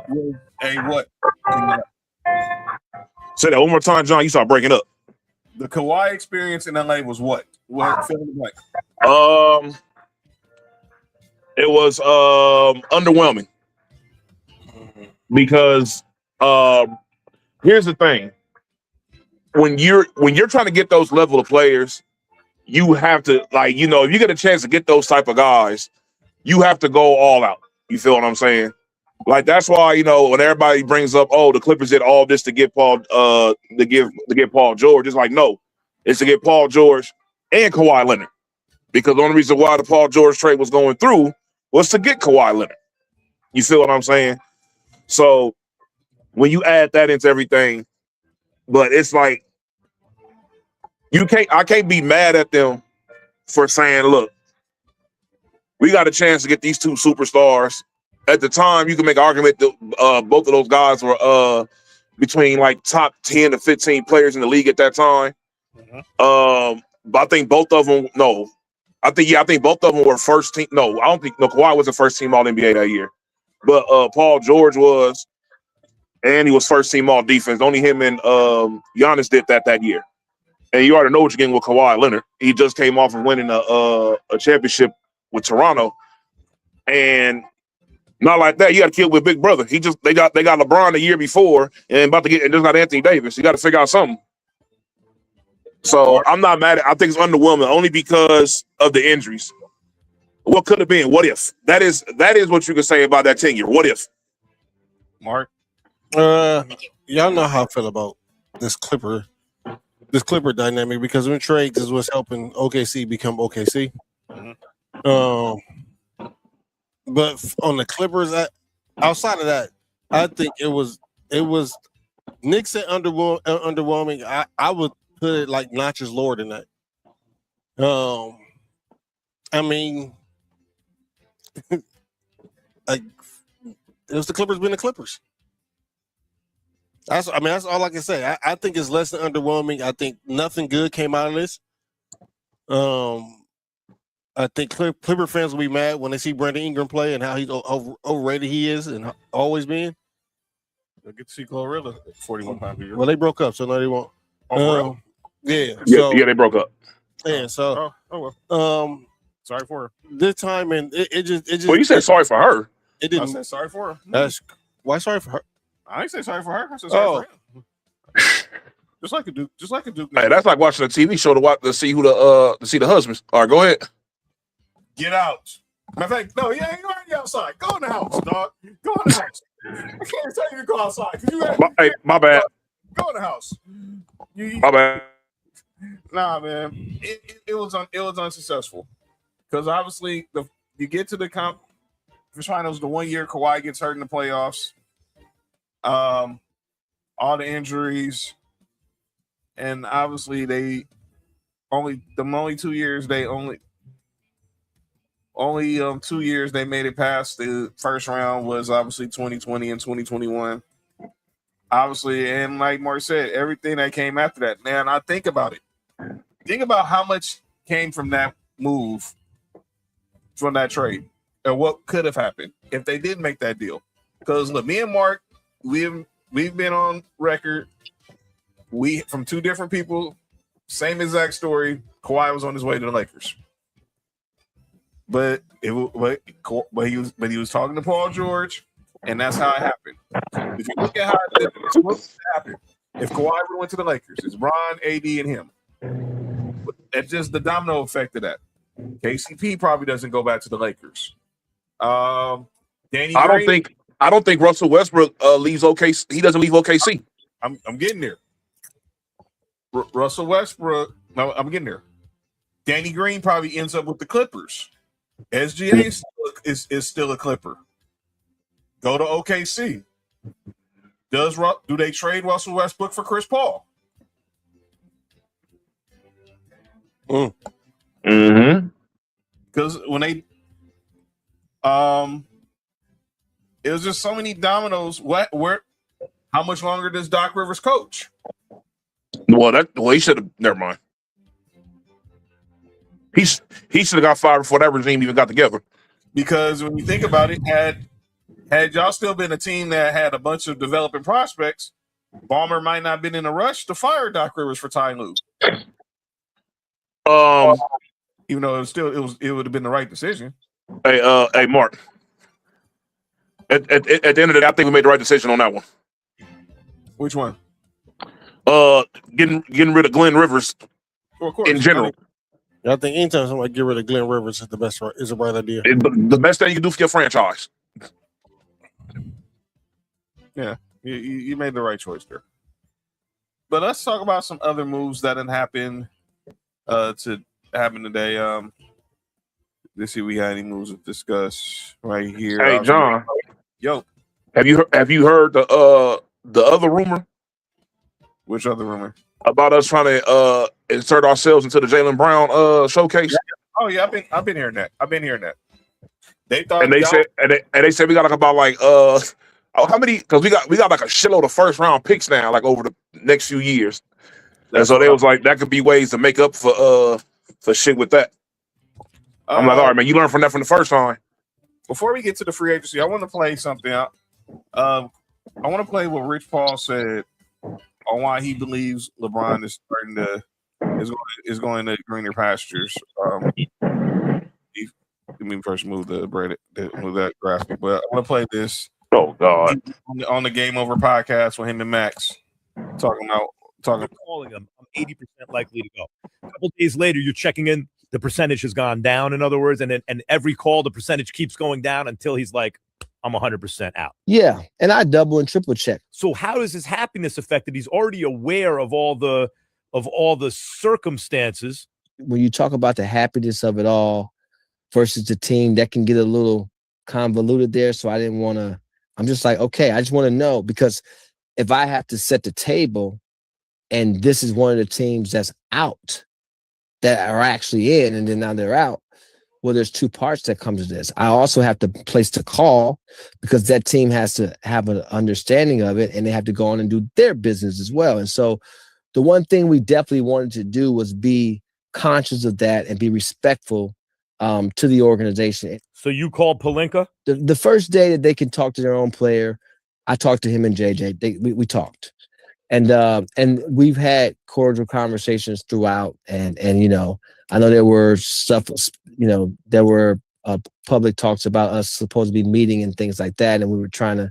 With a what? Say that one more time, John. You start breaking up. The Kawhi experience in LA was what? What fill in the blank? It was underwhelming because here's the thing: when you're trying to get those level of players, you have to if you get a chance to get those type of guys, you have to go all out. You feel what I'm saying? Like that's why when everybody brings up, the Clippers did all this to get Paul Paul George. It's like no, it's to get Paul George and Kawhi Leonard, because the only reason why the Paul George trade was going through was to get Kawhi Leonard. You feel what I'm saying? So when you add that into everything, but it's like I can't be mad at them for saying, look, we got a chance to get these two superstars. At the time, you can make an argument that both of those guys were between like top 10 to 15 players in the league at that time. Mm-hmm. But I think both of them, I think both of them were first team. No, I don't think Kawhi was the first team All NBA that year, but Paul George was, and he was first team All Defense. Only him and Giannis did that year. And you already know what you're getting with Kawhi Leonard. He just came off of winning a championship with Toronto, and not like that. You got to kill with Big Brother. They got LeBron the year before, and just got Anthony Davis. You got to figure out something. So I'm not mad I think it's underwhelming only because of the injuries. What could have been? What if? That is what you can say about that tenure. What if? Mark? Y'all know how I feel about this Clipper dynamic, because when trades is what's helping OKC become OKC. Mm-hmm. But on the Clippers, outside of that, I think it was Knicks said underwhelming. I would put it like notches lower than that. I mean, like it was the Clippers being the Clippers. That's all I can say. I think it's less than underwhelming. I think nothing good came out of this. I think Clipper fans will be mad when they see Brandon Ingram play and how he's overrated he is and always been. They'll get to see Glorilla 41 pounds a year. Well, they broke up, so now they won't. Yeah. Yeah, they broke up. Yeah, so sorry for her. This time, and it just. Well, you said sorry for her. It didn't. I said sorry for her. Why sorry for her? I didn't say sorry for her. I said sorry for him. Just like a Duke. Hey, that's like watching a TV show to see the husbands. All right, go ahead. Get out. Matter of fact, no, yeah, you already outside. Go in the house, dog. Go in the house. I can't tell you to go outside. My bad. Go in the house. My bad. Nah, man. It was unsuccessful. Because obviously you get to the conference finals the 1 year Kawhi gets hurt in the playoffs. All the injuries. And obviously they only 2 years they only 2 years they made it past the first round was obviously 2020 and 2021. Obviously, and like Mark said, everything that came after that. Man, I think about it. Think about how much came from that move, from that trade, and what could have happened if they did make that deal. Because look, me and Mark, we've been on record. We from two different people, same exact story. Kawhi was on his way to the Lakers, but he was talking to Paul George, and that's how it happened. If you look at how it happened, if Kawhi would have went to the Lakers, it's Bron, AD, and him. That's just the domino effect of that. KCP probably doesn't go back to the Lakers. Danny Green, I don't think Russell Westbrook leaves OKC. He doesn't leave OKC. I'm getting there. Russell Westbrook. No, I'm getting there. Danny Green probably ends up with the Clippers. SGA is still a Clipper. Go to OKC. Do they trade Russell Westbrook for Chris Paul? Mm-hmm. Because when they it was just so many dominoes. How much longer does Doc Rivers coach? Well, he should have. Never mind. He should have got fired before that regime even got together. Because when you think about it, had y'all still been a team that had a bunch of developing prospects, Ballmer might not have been in a rush to fire Doc Rivers for Ty Lue. Even though it would have been the right decision. Hey, Mark. At the end of the day, I think we made the right decision on that one. Which one? Getting rid of Glenn Rivers Well, of course. in general. I think anytime somebody get rid of Glenn Rivers is a right idea. The best thing you can do for your franchise. Yeah, you made the right choice there. But let's talk about some other moves that didn't happen to happen today. Let's see if we got any moves to discuss right here. Hey, John. Yo. Have you heard the other rumor? Which other rumor? About us trying to insert ourselves into the Jaylen Brown showcase. Yeah. Oh yeah, I've been hearing that. They thought, and they said we got like about like how many? Because we got like a shitload of first round picks now, like over the next few years. And so they was like, that could be ways to make up for shit with that. I'm like, all right, man, you learned from that from the first time. Before we get to the free agency, I want to play something out. I want to play what Rich Paul said on why he believes LeBron is going to greener pastures. Let me first move that graphic, but I want to play this. Oh God! On the Game Over podcast with him and Max talking. Calling him, I'm 80% likely to go. A couple days later, you're checking in. The percentage has gone down. In other words, and every call, the percentage keeps going down until he's like, I'm 100% out. Yeah, and I double and triple check. So how does his happiness affect it? He's already aware of all the circumstances. When you talk about the happiness of it all versus the team, that can get a little convoluted there. So I didn't want to. I'm just like, okay, I just want to know, because if I have to set the table, and this is one of the teams that's out, that are actually in, and then now they're out. Well, there's two parts that come to this. I also have to place the call, because that team has to have an understanding of it, and they have to go on and do their business as well. And so the one thing we definitely wanted to do was be conscious of that and be respectful to the organization. So you called Pelinka? The first day that they can talk to their own player, I talked to him and JJ. We talked. And we've had cordial conversations throughout, and you know, I know there were stuff, you know, there were public talks about us supposed to be meeting and things like that, and we were trying to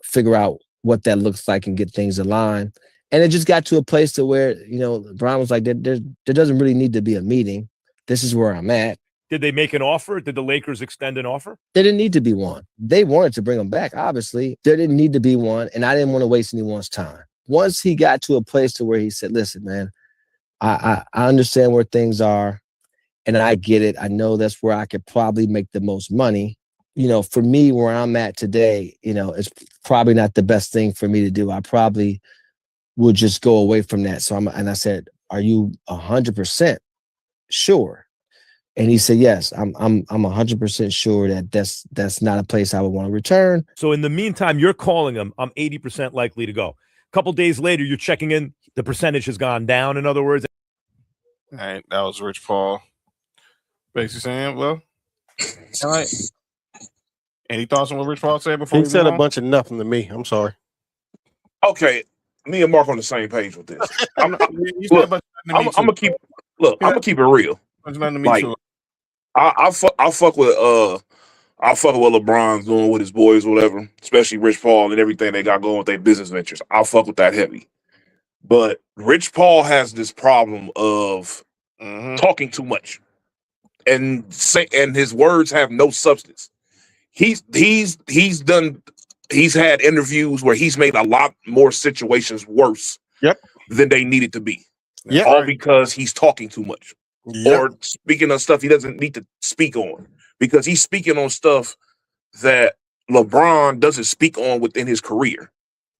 figure out what that looks like and get things aligned. And it just got to a place to where, you know, Brian was like, there doesn't really need to be a meeting. This is where I'm at. Did they make an offer? Did the Lakers extend an offer? There didn't need to be one. They wanted to bring him back, obviously. There didn't need to be one, and I didn't want to waste anyone's time. Once he got to a place to where he said, listen, man, I understand where things are, and I get it. I know that's where I could probably make the most money. You know, for me, where I'm at today, you know, it's probably not the best thing for me to do. I probably would just go away from that. So I said, are you 100% sure? And he said, yes, I'm 100% sure that that's not a place I would want to return. So in the meantime, you're calling him. I'm 80% likely to go. A couple days later, you're checking in. The percentage has gone down. In other words, All right, that was Rich Paul. Basically saying, well, all right. Any thoughts on what Rich Paul said before He we said move a on? bunch of nothing to me. I'm sorry. Okay, me and Mark on the same page with this. You said a bunch of nothing to me, too. I'm gonna keep it real. Bunch of nothing to me, Like, too. I fuck with what LeBron's doing with his boys, or whatever, especially Rich Paul and everything they got going with their business ventures. I'll fuck with that heavy. But Rich Paul has this problem of talking too much, and his words have no substance. He's had interviews where he's made a lot more situations worse than they needed to be. All because he's talking too much. Or speaking of stuff he doesn't need to speak on, because he's speaking on stuff that LeBron doesn't speak on within his career.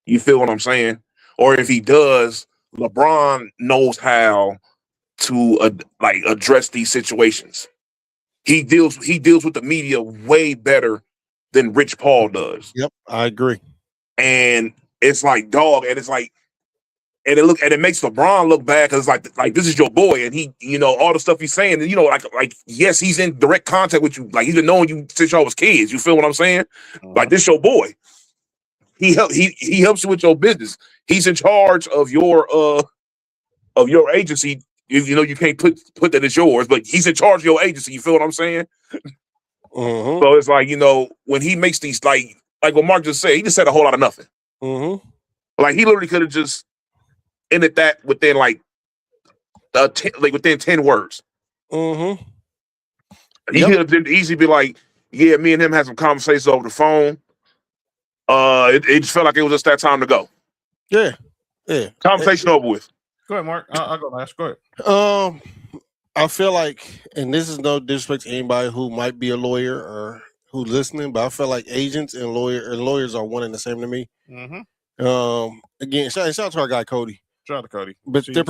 You feel what I'm saying? Or if he does, LeBron knows how to address these situations. He deals with the media way better than Rich Paul does. Yep, I agree. And it's like, dog, and it's like, and it makes LeBron look bad, because like this is your boy, and he, all the stuff he's saying, like yes, he's in direct contact with you, like he's been knowing you since y'all was kids. You feel what I'm saying? Like, this your boy. He helps you with your business. He's in charge of your agency. You can't put that as yours, but he's in charge of your agency. You feel what I'm saying? So it's like, when he makes these, like what Mark just said, he just said a whole lot of nothing. Like, he literally could have just ended that within within 10 words. He could have easily be like, yeah, me and him had some conversations over the phone. It just felt like it was just that time to go. Yeah. Conversation over with. Go ahead, Mark. I'll go last. Go ahead. I feel like, and this is no disrespect to anybody who might be a lawyer or who's listening, but I feel like agents and lawyers are one and the same to me. Again, shout out to our guy Cody. Shout out to Cody. But they're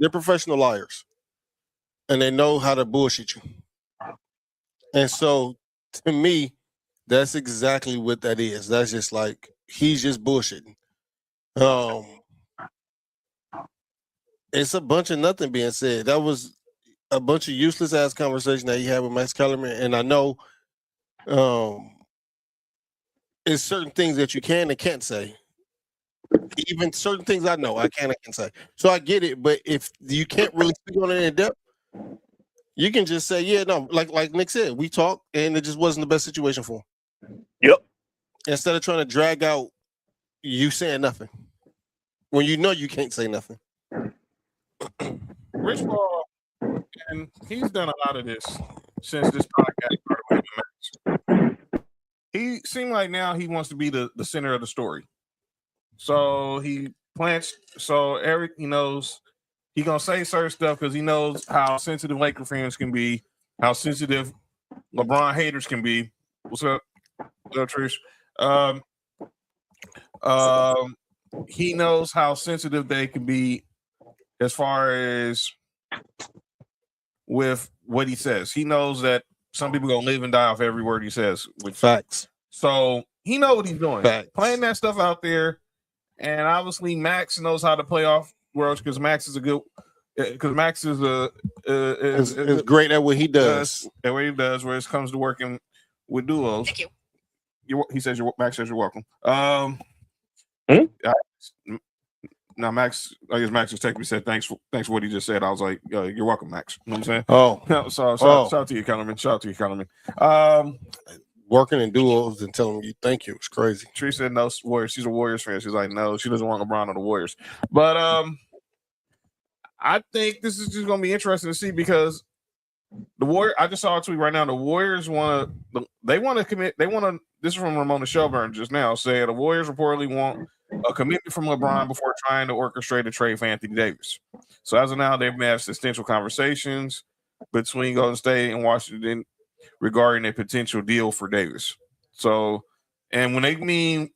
professional liars, and they know how to bullshit you. And so, to me, that's exactly what that is. That's just like, he's just bullshitting. It's a bunch of nothing being said. That was a bunch of useless ass conversation that he had with Max Kellerman, and I know it's certain things that you can and can't say. Even certain things I know I can and can't say. So I get it, but if you can't really speak on it in depth, you can just say, yeah, no, like Nick said, we talked and it just wasn't the best situation for him. Yep. Instead of trying to drag out you saying nothing when you know you can't say nothing. Rich Paul, and he's done a lot of this since this podcast started with him. He seemed like now he wants to be the center of the story. So he plants. So Eric, he knows he's gonna say certain stuff because he knows how sensitive Laker fans can be, how sensitive LeBron haters can be. What's up? What's up, Trish? He knows how sensitive they can be as far as with what he says. He knows that some people gonna live and die off every word he says. With facts. So he knows what he's doing. Facts. Playing that stuff out there. And obviously Max knows how to play off worlds because Max is is great at what he does. At what he does, where it comes to working with duos. Thank you. Max says you're welcome. Now Max, I guess Max just texted me, said thanks for what he just said. I was like, you're welcome, Max. You know what I'm saying? Shout out to you, Kellerman. Shout out to you, Kellerman. Working in duos and telling you thank you. It's crazy. Tree said no Warriors. She's a Warriors fan. She's like, no, she doesn't want LeBron or the Warriors. But I think this is just gonna be interesting to see because the Warriors. I just saw a tweet right now. The Warriors want to commit. This is from Ramona Shelburne just now saying the Warriors reportedly want a commitment from LeBron before trying to orchestrate a trade for Anthony Davis. So as of now, they've had substantial conversations between Golden State and Washington regarding a potential deal for Davis. So, and when they mean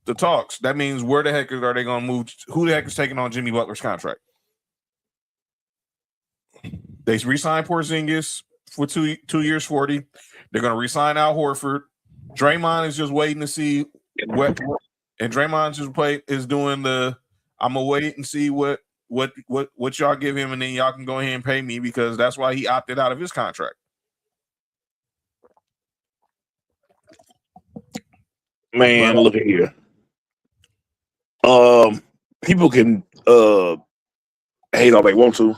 the talks, that means where the heck are they going to move? Who the heck is taking on Jimmy Butler's contract? They re-signed Porzingis for 2 years, 40. They're going to re-sign Al Horford. Draymond is just waiting to see what, and Draymond is doing the. I'm gonna wait and see what y'all give him, and then y'all can go ahead and pay me because that's why he opted out of his contract. Man, look at here. People can hate all they want to.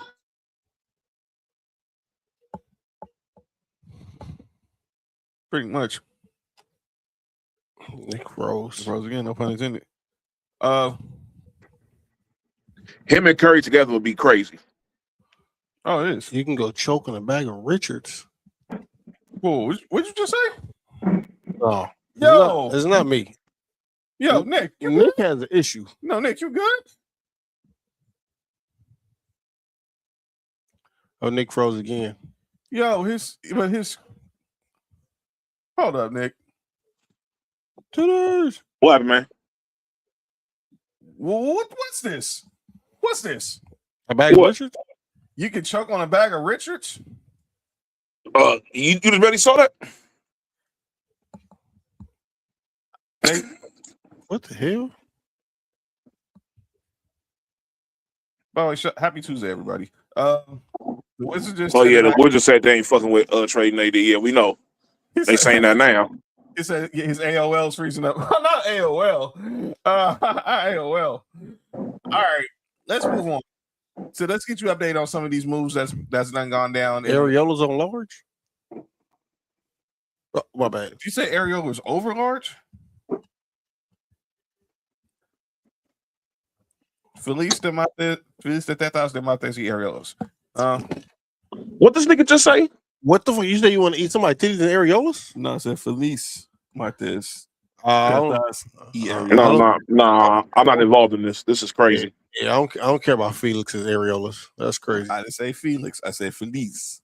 Pretty much. Nick Rose. Rose again, no pun intended. Him and Curry together would be crazy. Oh, it is. You can go choke on a bag of Richards. Whoa, what'd you just say? Oh, Yo, it's not me. Yo, Nick. Nick has an issue. No, Nick, you good? Oh, Nick froze again. Yo, his. Hold up, Nick. What happened, man? What's this? What's this? A bag of Richards? You can choke on a bag of Richards? You just barely saw that? Hey, what the hell? by the way, happy Tuesday, everybody. The Wizards just. Oh yeah, the Wizards said they ain't fucking with trading AD. Yeah, we know. They saying that now. He said his AOL's freezing up. Not AOL. AOL. All right, let's move on. So let's get you updated on some of these moves that's done gone down. Ariola's on large? Oh, my bad. Did you say Ariola's over large? Feliz de Tetas de Mates y Areolas. What this nigga just say? What the fuck? You say you want to eat somebody's titties and areolas? No, I said Feliz Martes. No, I'm not involved in this. This is crazy. Yeah, I don't care about Felix's areolas. That's crazy. I didn't say Felix. I said Feliz.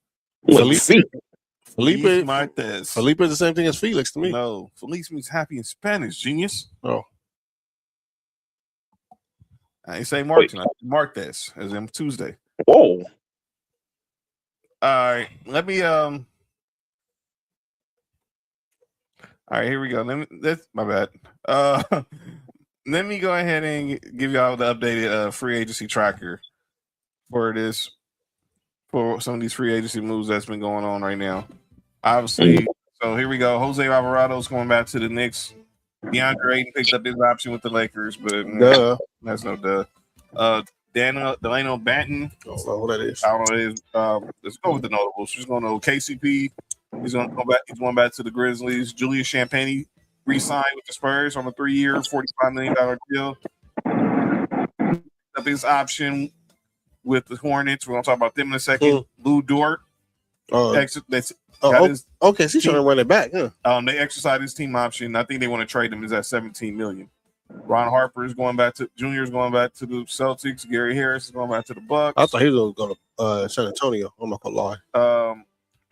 Felipe Martes. Felipe is the same thing as Felix to me. No, Feliz means happy in Spanish, genius. Oh. I ain't say Martin. I said Martes as in Tuesday. Whoa. All right, let me all right, here we go. That's my bad. Let me go ahead and give y'all the updated free agency tracker for some of these free agency moves that's been going on right now. Obviously, so here we go. Jose Alvarado's going back to the Knicks. DeAndre Ayton picked up his option with the Lakers, but that's no duh. Delano Banton. I don't know what that is. I don't know what it is. Let's go with the notables. She's going to KCP. He's going to go back. He's going back to the Grizzlies. Julius Champagnie re-signed with the Spurs on a 3-year, $45 million deal. Up his option with the Hornets. We're going to talk about them in a second. Lou Dort. Okay, so he's trying to run it back, huh? They exercised his team option. I think they want to trade him. Is at $17 million. Ron Harper is going back to Junior is going back to the Celtics. Gary Harris is going back to the Bucks. I thought he was going to San Antonio. I'm not gonna lie.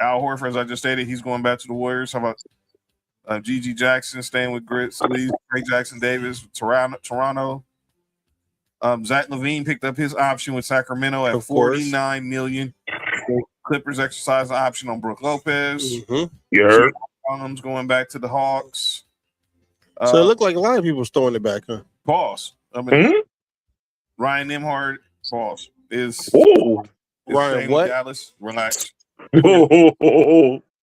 Al Horford, as I just stated, he's going back to the Warriors. How about Gigi Jackson staying with Grizzlies? Craig Jackson Davis, Toronto. Zach LaVine picked up his option with Sacramento at $49 million. Clippers exercised the option on Brook Lopez. Yeah. Conlon's going back to the Hawks. So it looked like a lot of people was throwing it back, huh? Pause. I mean, Ryan Nembhard, pause. Ryan what? Dallas, relax.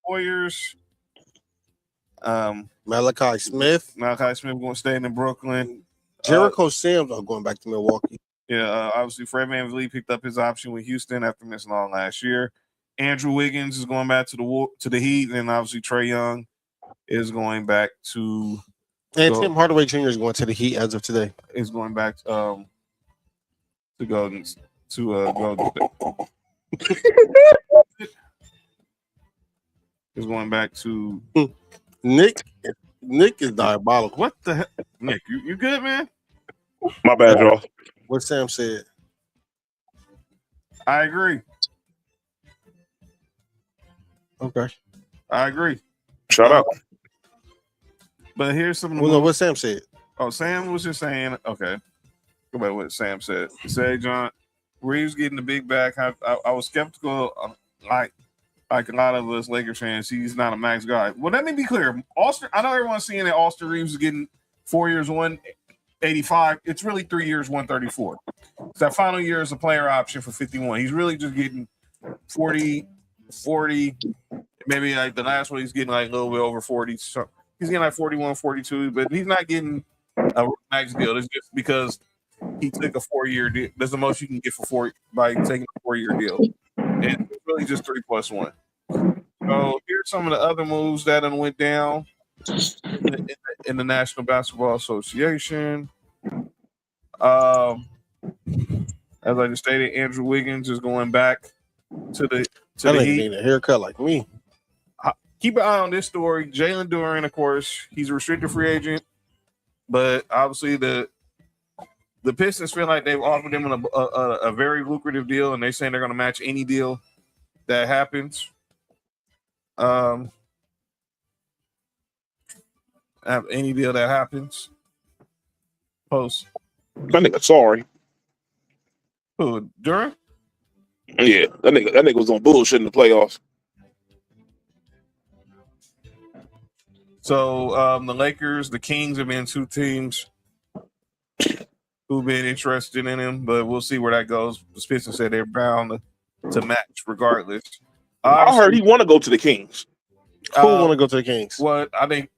Warriors. Malachi Smith going to stay in Brooklyn. Jericho Sims are going back to Milwaukee. Yeah, obviously Fred VanVleet picked up his option with Houston after missing all last year. Andrew Wiggins is going back to the Heat, and obviously Trae Young is going back to. And Tim Hardaway Jr. is going to the Heat as of today. Is going back to Golden State. Is going back to Nick. Nick is diabolical. What the heck? Nick, you good, man? My bad, y'all. What Sam said. I agree. Okay. I agree. Shut up. But here's some. What Sam said. Oh, Sam was just saying. Okay. Go back to what Sam said. Say, John. Reeves getting the big back. I was skeptical, like a lot of us Lakers fans. He's not a max guy. Well, let me be clear. Austin, I know everyone's seeing that Austin Reeves is getting 4 years, 185. It's really 3 years, 134. So that final year is a player option for 51. He's really just getting 40, maybe like the last one he's getting like a little bit over 40. So he's getting like 41, 42, but he's not getting a max deal. It's just because he took a 4-year deal. That's the most you can get for by taking a 4-year deal. And it's really just 3+1. So here's some of the other moves that went down in the National Basketball Association. As I just stated, Andrew Wiggins is going back to the Heat. Need a haircut like me. Keep an eye on this story. Jalen Duren, of course, he's a restricted free agent, but obviously the Pistons feel like they've offered him a very lucrative deal, and they're saying they're going to match any deal that happens. Any deal that happens. Post. That nigga sorry. Who, Duren? Yeah, that nigga was on bullshit in the playoffs. So the Lakers, the Kings have been two teams who've been interested in him, but we'll see where that goes. The Pistons said they're bound to match regardless. I heard he want to go to the Kings. Who want to go to the Kings? Well, I think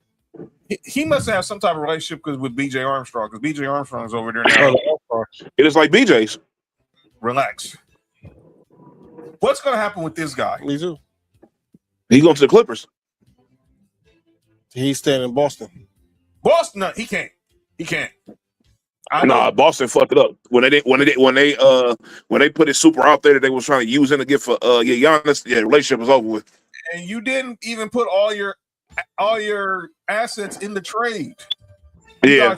he must have some type of relationship with B.J. Armstrong, because B.J. Armstrong's over there now. It is like BJ's. Relax. What's going to happen with this guy? Me too. He going to the Clippers. He's staying in Boston. Boston, no, he can't. He can't. Nah, Boston fucked it up when they put his super out there that they was trying to use him to get for Giannis. Yeah, the relationship was over with. And you didn't even put all your assets in the trade. Yeah.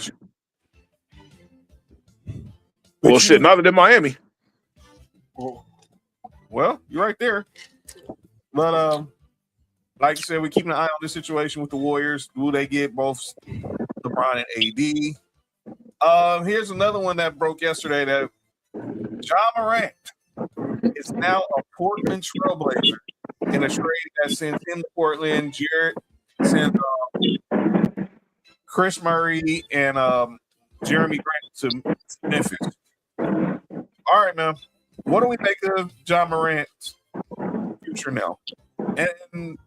Well, shit, neither did Miami. Well, you're right there. But like you said, we're keeping an eye on this situation with the Warriors. Will they get both LeBron and AD? Here's another one that broke yesterday, that Ja Morant is now a Portland Trailblazer in a trade that sends him to Portland. Jared sends Chris Murray and Jeremy Grant to Memphis. All right, man. What do we make of Ja Morant's future now? And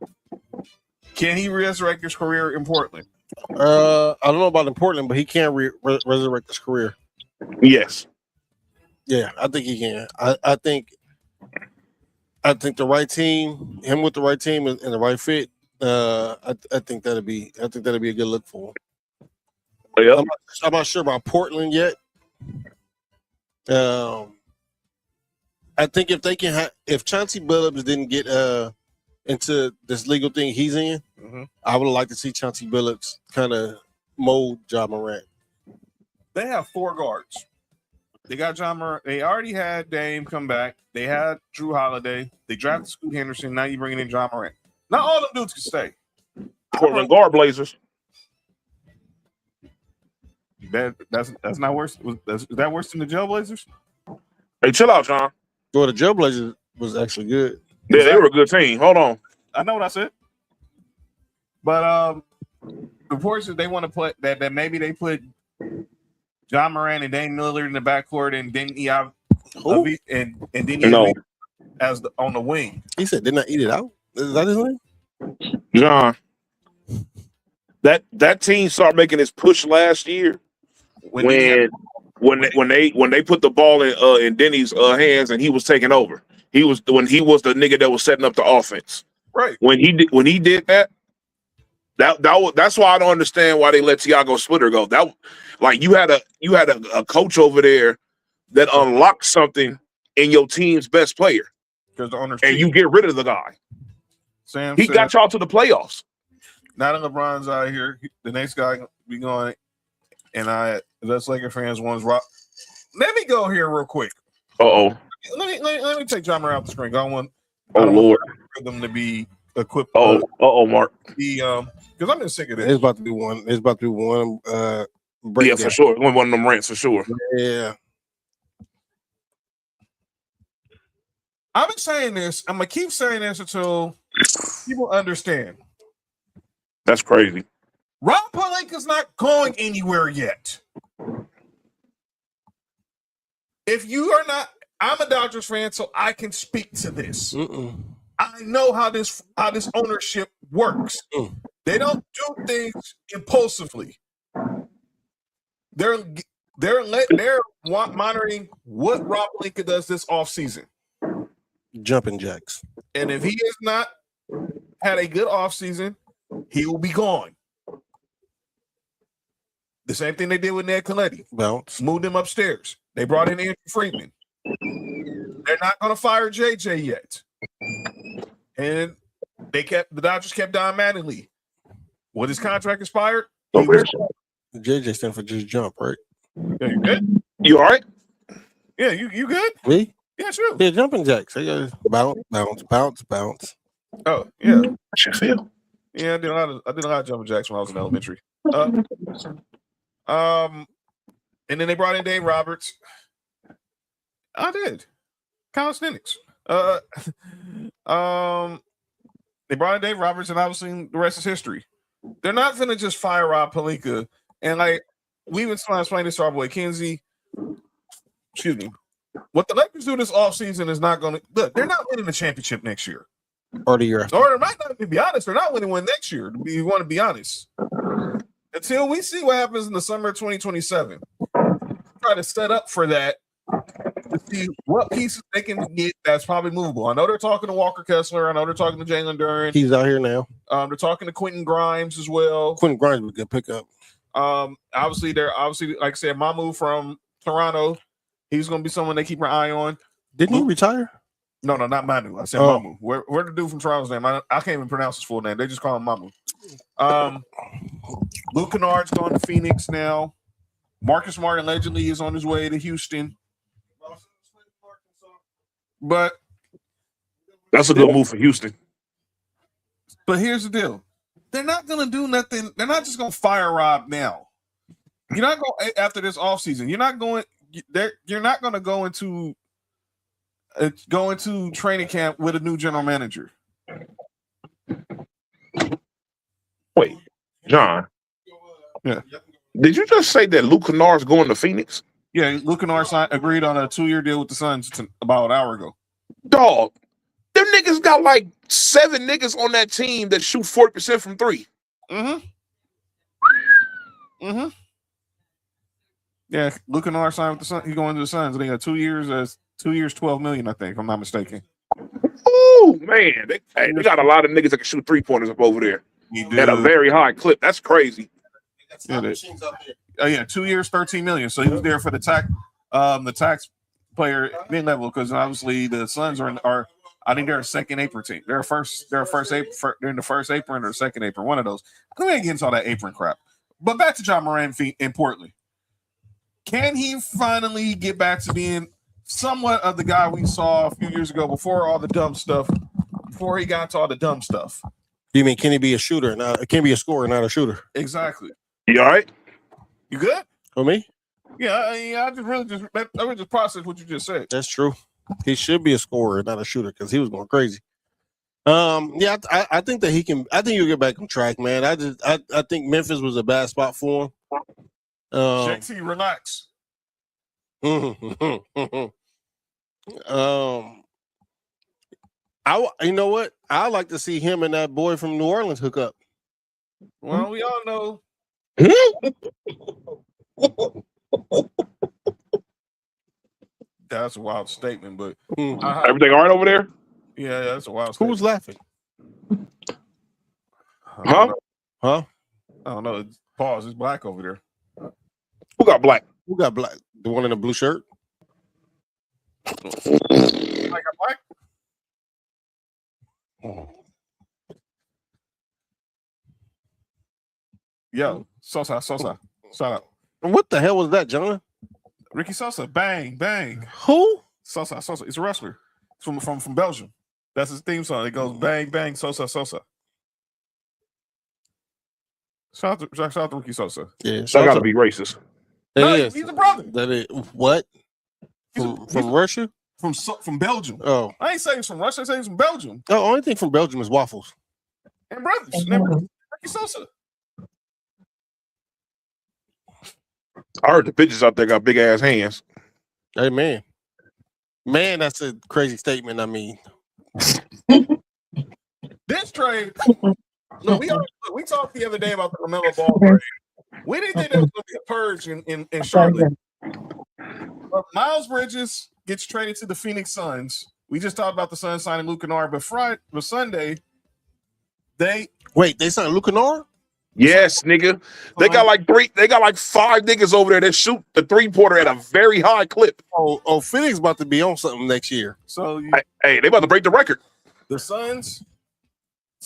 can he resurrect his career in Portland? I don't know about in Portland, but he can resurrect his career. Yes. Yeah, I think he can. I think the right team, him with the right team and the right fit. I think that'd be a good look for him. Yep. I'm not sure about Portland yet. I think if they can if Chauncey Billups didn't get into this legal thing he's in, I would like to see Chauncey Billups kind of mold Ja Morant. They have 4 guards. They got Ja Morant. They already had Dame come back. They had Drew Holiday. They drafted Scoot Henderson. Now you're bringing in Ja Morant. Not all them dudes can stay. Portland guard Blazers. That's not worse. Is that worse than the Jailblazers? Hey, chill out, John. Well, the Jailblazers was actually good. Yeah, they were a good team. Hold on. I know what I said. But reports that they want to put that maybe they put Ja Morant and Dame Lillard in the backcourt and then as on the wing. He said, "Didn't I eat it out?" Is that his name? John. That team started making this push last year when they put the ball in Denny's hands and he was taking over. He was the nigga that was setting up the offense. Right. When he did that that's why I don't understand why they let Tiago Splitter go. That like you had a coach over there that unlocked something in your team's best player. And you get rid of the guy. He got y'all to the playoffs. Now that LeBron's out here, the next guy be going, and us Lakers fans ones rock. Let me go here real quick. Uh-oh. Let me take John Moran out the screen. I want Lord for them to be equipped. Mark. Because I'm just sick of this. It's about to be one. Yeah, for sure. One of them rants for sure. Yeah. I've been saying this. I'm gonna keep saying this until people understand. That's crazy. Rob Pelinka's not going anywhere yet. If you are not, I'm a Dodgers fan, so I can speak to this. I know how this ownership works. They don't do things impulsively. They're monitoring what Rob Pelinka does this offseason. Jumping jacks. And if he has not had a good offseason, he will be gone. The same thing they did with Ned Colletti. Bounce. Moved him upstairs. They brought in Andrew Friedman. They're not going to fire JJ yet. And the Dodgers kept Don Mattingly. When his contract expired, JJ stand for just jump, right? Yeah, you good? You all right? Yeah, you good? Me? Yeah, sure. Yeah, jumping jacks. I got bounce. Oh, yeah. I should feel. Yeah, I did a lot of jumping jacks when I was in elementary. And then they brought in Dave Roberts. I did. Calisthenics. They brought in Dave Roberts, and obviously the rest is history. They're not going to just fire Rob Pelinka. And like we've been trying to explain this to our boy Kenzie. Excuse me. What the Lakers do this offseason is not going to look. They're not winning the championship next year, or the year after. Or they might not even be honest. They're not winning one next year. You want to be honest. Until we see what happens in the summer of 2027, try to set up for that to see what pieces they can get that's probably movable. I know they're talking to Walker Kessler. I know they're talking to Jalen Duren. He's out here now. They're talking to Quentin Grimes as well. Quentin Grimes would get pick up. Obviously, like I said, Mamu from Toronto. He's going to be someone they keep an eye on. Didn't he retire? No, not Manu. I said Mamu. Where the dude from Toronto's name? I can't even pronounce his full name. They just call him Mamu. Luke Kennard's going to Phoenix now. Marcus Smart allegedly is on his way to Houston. But that's a good move for Houston. But here's the deal. They're not going to do nothing. They're not just going to fire Rob now. You're not going after this offseason. You're not going to go into training camp with a new general manager. Wait, John. Yeah. Did you just say that Luke Kennard's going to Phoenix? Yeah, Luke Kennard agreed on a 2-year deal with the Suns about an hour ago. Dog, them niggas got like 7 niggas on that team that shoot 40% from 3. Yeah, Luke Kennard signed with the Suns. He's going to the Suns. They got 2 years, 2 years, $12 million, I think, if I'm not mistaken. Oh man, they got a lot of niggas that can shoot 3-pointers up over there at a very high clip. That's crazy. Yeah, 2 years, $13 million. So he was there for the taxpayer level because obviously the Suns are I think they're a second apron team. They're in the first apron or second apron, one of those. Go ahead and get into all that apron crap. But back to John Moran in Portland. Can he finally get back to being somewhat of the guy we saw a few years ago before all the dumb stuff, before he got to all the dumb stuff? You mean can he be a shooter? Can he be a scorer, not a shooter? Exactly. You all right? You good? For me? Yeah, I just processed what you just said. That's true. He should be a scorer, not a shooter, because he was going crazy. Yeah, I think that he can. I think he'll get back on track, man. I think Memphis was a bad spot for him. JT, relax. You know what? I like to see him and that boy from New Orleans hook up. Well, we all know. That's a wild statement, but everything all right over there? Yeah, that's a wild statement. Who's laughing? Huh? I don't know. Pause. It's black over there. Who got black? Who got black? The one in the blue shirt? I got black? Yo, Sosa. Shout out. What the hell was that, John? Ricky Sosa. Bang, bang. Who? Sosa. It's a wrestler. It's from Belgium. That's his theme song. It goes bang, bang, Sosa. Shout out to Ricky Sosa. Yeah, that got to be racist. No, he's a brother. That is what? From Russia? from Belgium. Oh, I ain't saying he's from Russia. I say he's from Belgium. the only thing from Belgium is waffles. And brothers. Never Ricky Sosa. I heard the bitches out there got big ass hands. Hey, man, that's a crazy statement. I mean, This trade. Look, we talked the other day about the LaMelo Ball trade. We didn't think there was going to be a purge in Charlotte. But Miles Bridges gets traded to the Phoenix Suns. We just talked about the Suns signing Luke Kennard, but Sunday, they signed Luke Kennard? Yes, nigga. They got like 5 niggas over there that shoot the 3-pointer at a very high clip. Oh, Phoenix about to be on something next year. So Hey, they about to break the record. the Suns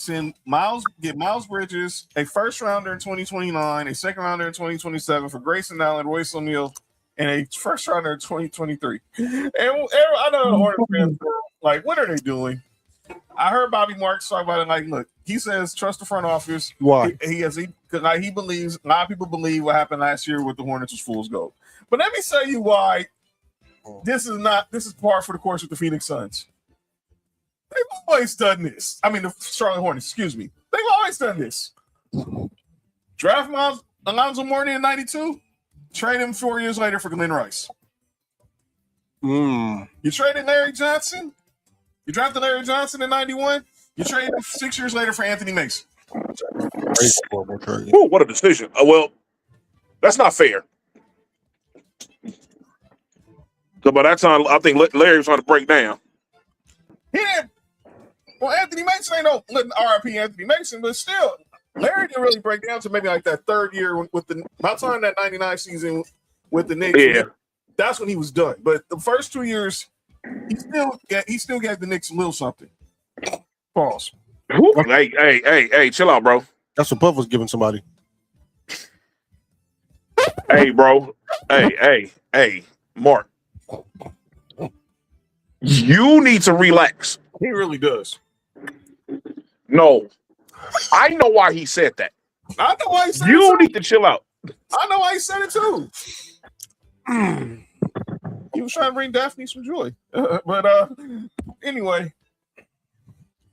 get Miles Bridges, a first rounder in 2029, a second rounder in 2027 for Grayson Allen, Royce O'Neal, and a first rounder in 2023. And I know the Hornets fans are like, what are they doing? I heard Bobby Marks talk about it. Like, look, he says trust the front office. Why? He believes a lot of people believe what happened last year with the Hornets was fool's gold. But let me tell you why this is par for the course with the Phoenix Suns. They've always done this. I mean, the Charlotte Hornets, excuse me. They've always done this. Draft Alonzo Mourning in 92, trade him 4 years later for Glenn Rice. You traded Larry Johnson. You drafted Larry Johnson in 91. You traded him 6 years later for Anthony Mason. Whew, what a decision. Well, that's not fair. So by that time, I think Larry was trying to break down. He didn't. Well, Anthony Mason ain't no RIP Anthony Mason, but still, Larry didn't really break down to maybe like that third year with the by the time that 99 season with the Knicks. Yeah. That's when he was done. But the first 2 years, he still gave the Knicks a little something. Pause. Whew. Hey, chill out, bro. That's what Puff was giving somebody. Hey, bro. Hey, Mark. You need to relax. He really does. No. I know why he said that. I know why he said it. You need to chill out. I know why he said it too. He was trying to bring Daphne some joy. But anyway.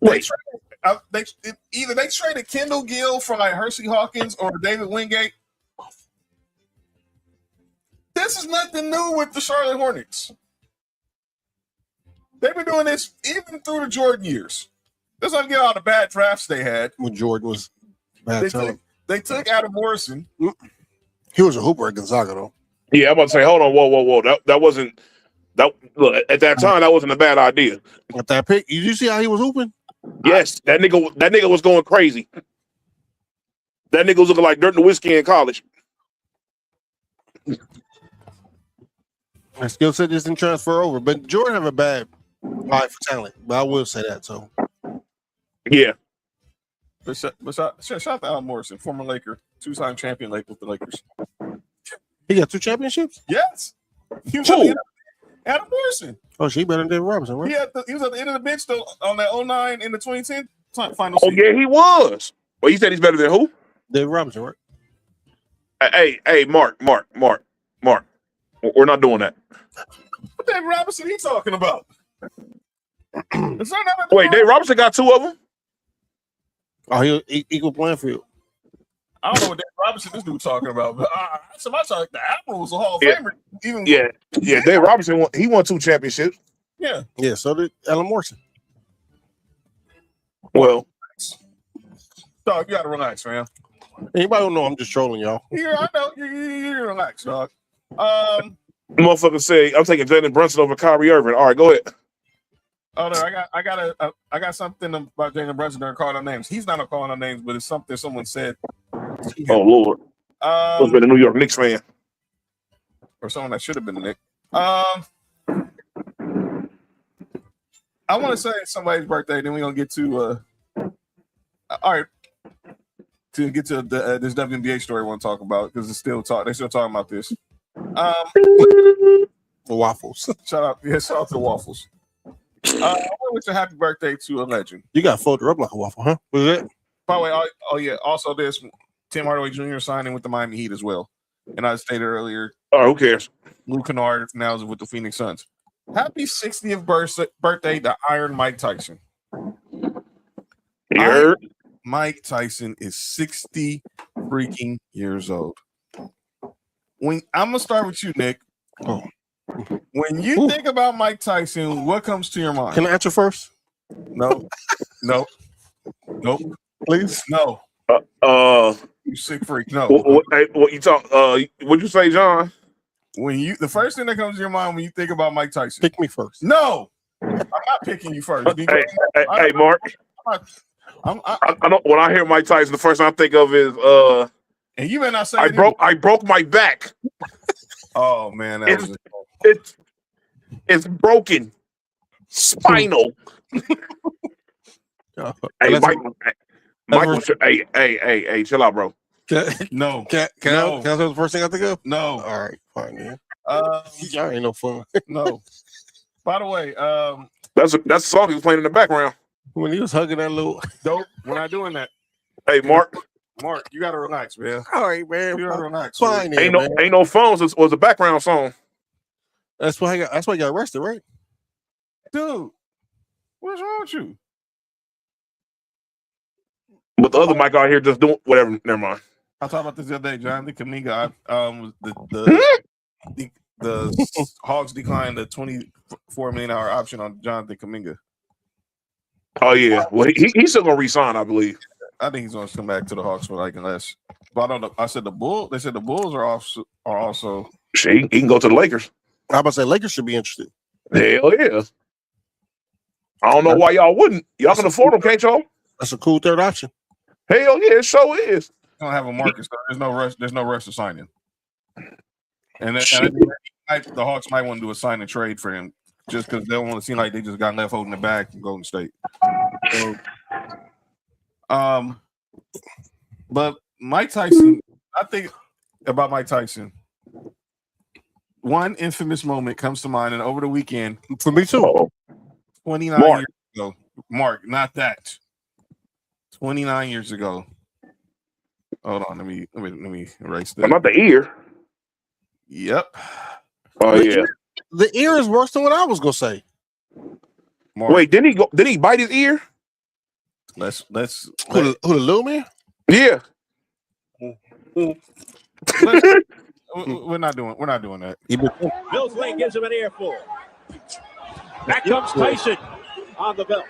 Wait. Either they traded Kendall Gill for like Hersey Hawkins or David Wingate. This is nothing new with the Charlotte Hornets. They've been doing this even through the Jordan years. Let's not get all the bad drafts they had. When Jordan was bad time. They took Adam Morrison. He was a hooper at Gonzaga, though. Yeah, I'm about to say, hold on, whoa. That wasn't look, at that time, that wasn't a bad idea. With that pick, did you see how he was hooping? Yes, that nigga was going crazy. That nigga was looking like dirt and whiskey in college. My skill set just didn't transfer over. But Jordan have a bad eye for talent. But I will say that, so. Yeah. But shout out to Adam Morrison, former Laker, 2-time champion with the Lakers. He got 2 championships? Yes. He was Adam Morrison. Oh, she better than David Robinson, right? He was at the end of the bench though on that 09 in the 2010 final Oh, season. yeah, he was. Well, you said he's better than who? David Robinson, right? Hey, Mark. We're not doing that. What David Robinson he talking about? Wait, Dave Robinson got 2 of them? Oh, he equal playing field. I don't know what David Robinson this dude talking about, but somebody talking the Admiral was a Hall of Yeah. Famer. Yeah. Dave Robinson won 2 championships. Yeah. Yeah, so did Alan Morrison. Well, Dog, you gotta relax, man. Anybody don't know I'm just trolling y'all. Yeah, I know. You relax, dog. motherfucker say I'm taking Jalen Brunson over Kyrie Irving. All right, go ahead. Oh no, I got something about Jalen Brunson. They're calling out names. He's not calling out names, but it's something someone said. Oh Lord, must been a New York Knicks fan or someone that should have been a Knick. I want to say it's somebody's birthday. Then we're gonna get to all right. To get to this WNBA story, I want to talk about because it's still they're still talking about this. The waffles. Shout out to the waffles. I want to wish a happy birthday to a legend. You got folded up like a waffle, huh? Was it? By the way, oh yeah. Also, there's Tim Hardaway Jr. signing with the Miami Heat as well. And I stated earlier, Oh, who cares? Luke Kennard now is with the Phoenix Suns. Happy 60th birthday to Iron Mike Tyson. Here. Mike Tyson is 60 freaking years old. When I'm gonna start with you, Nick. Oh. When you think about Mike Tyson, what comes to your mind? Can I answer first? No. Nope. Please. No. You sick freak. No. What you talk? What'd you say, John? When the first thing that comes to your mind when you think about Mike Tyson, Pick me first. No, I'm not picking you first. Hey, Mark. I don't. When I hear Mike Tyson, the first thing I think of is and you better not say I broke my back. Oh man, it's broken, spinal. Hey, Michael, hey, chill out, bro. No. Can I say the first thing I think of? No. All right, fine, man. Y'all ain't no fun. No. By the way, that's the song he was playing in the background when he was hugging that little. Dope. We're not doing that. Hey, Mark, you gotta relax, man. All right, man. You gotta relax. Fine, ain't no phones. It was a background song. That's why he got arrested, right? Dude, what's wrong with you? But the other Mike out here just doing whatever. Never mind. I talked about this the other day. Jonathan Kaminga, the Hawks declined the $24 million option on Jonathan Kaminga. Oh yeah, well he's still gonna resign, I believe. I think he's gonna come back to the Hawks for like less. But I don't know. I said the Bulls. They said the Bulls are also. He can go to the Lakers. I'm about to say Lakers should be interested. Hell yeah. I don't know why y'all wouldn't. Y'all can afford them, can't y'all? That's a cool third option. Hell yeah, it sure is. Don't have a market, so there's no rush. There's no rush to sign him. And the Hawks might want to do a sign and trade for him, just because they don't want to seem like they just got left holding the bag from Golden State. So, but Mike Tyson, I think about Mike Tyson. One infamous moment comes to mind, and over the weekend, for me too. 29 years ago, Mark, not that. 29 years ago. Hold on, let me erase that. About the ear. Yep. Oh yeah. The ear is worse than what I was gonna say. Mark, wait, did he bite his ear? Let's who the little man? Yeah. We're not doing that. Mills Lane gives him an earful. Back comes Tyson on the belt.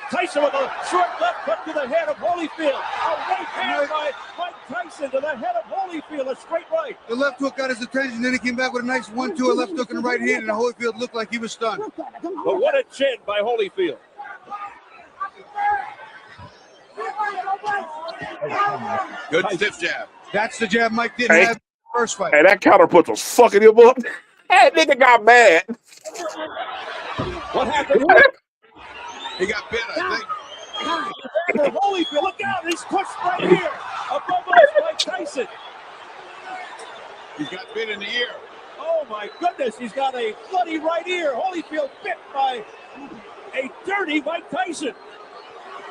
Tyson with a short left hook to the head of Holyfield. A right hand by Mike Tyson to the head of Holyfield. A straight right. The left hook got his attention, then he came back with a nice 1-2, a left hook in the right hand, and Holyfield looked like he was stunned. But what a chin by Holyfield. Good stiff jab. That's the jab Mike didn't have in the first fight. Hey, that counterpunch was fucking him up. That nigga got mad. What happened? He got bit, I think. Holyfield, look out! He's pushed right here. Above us, Mike Tyson. He got bit in the ear. Oh my goodness, he's got a bloody right ear. Holyfield bit by a dirty Mike Tyson.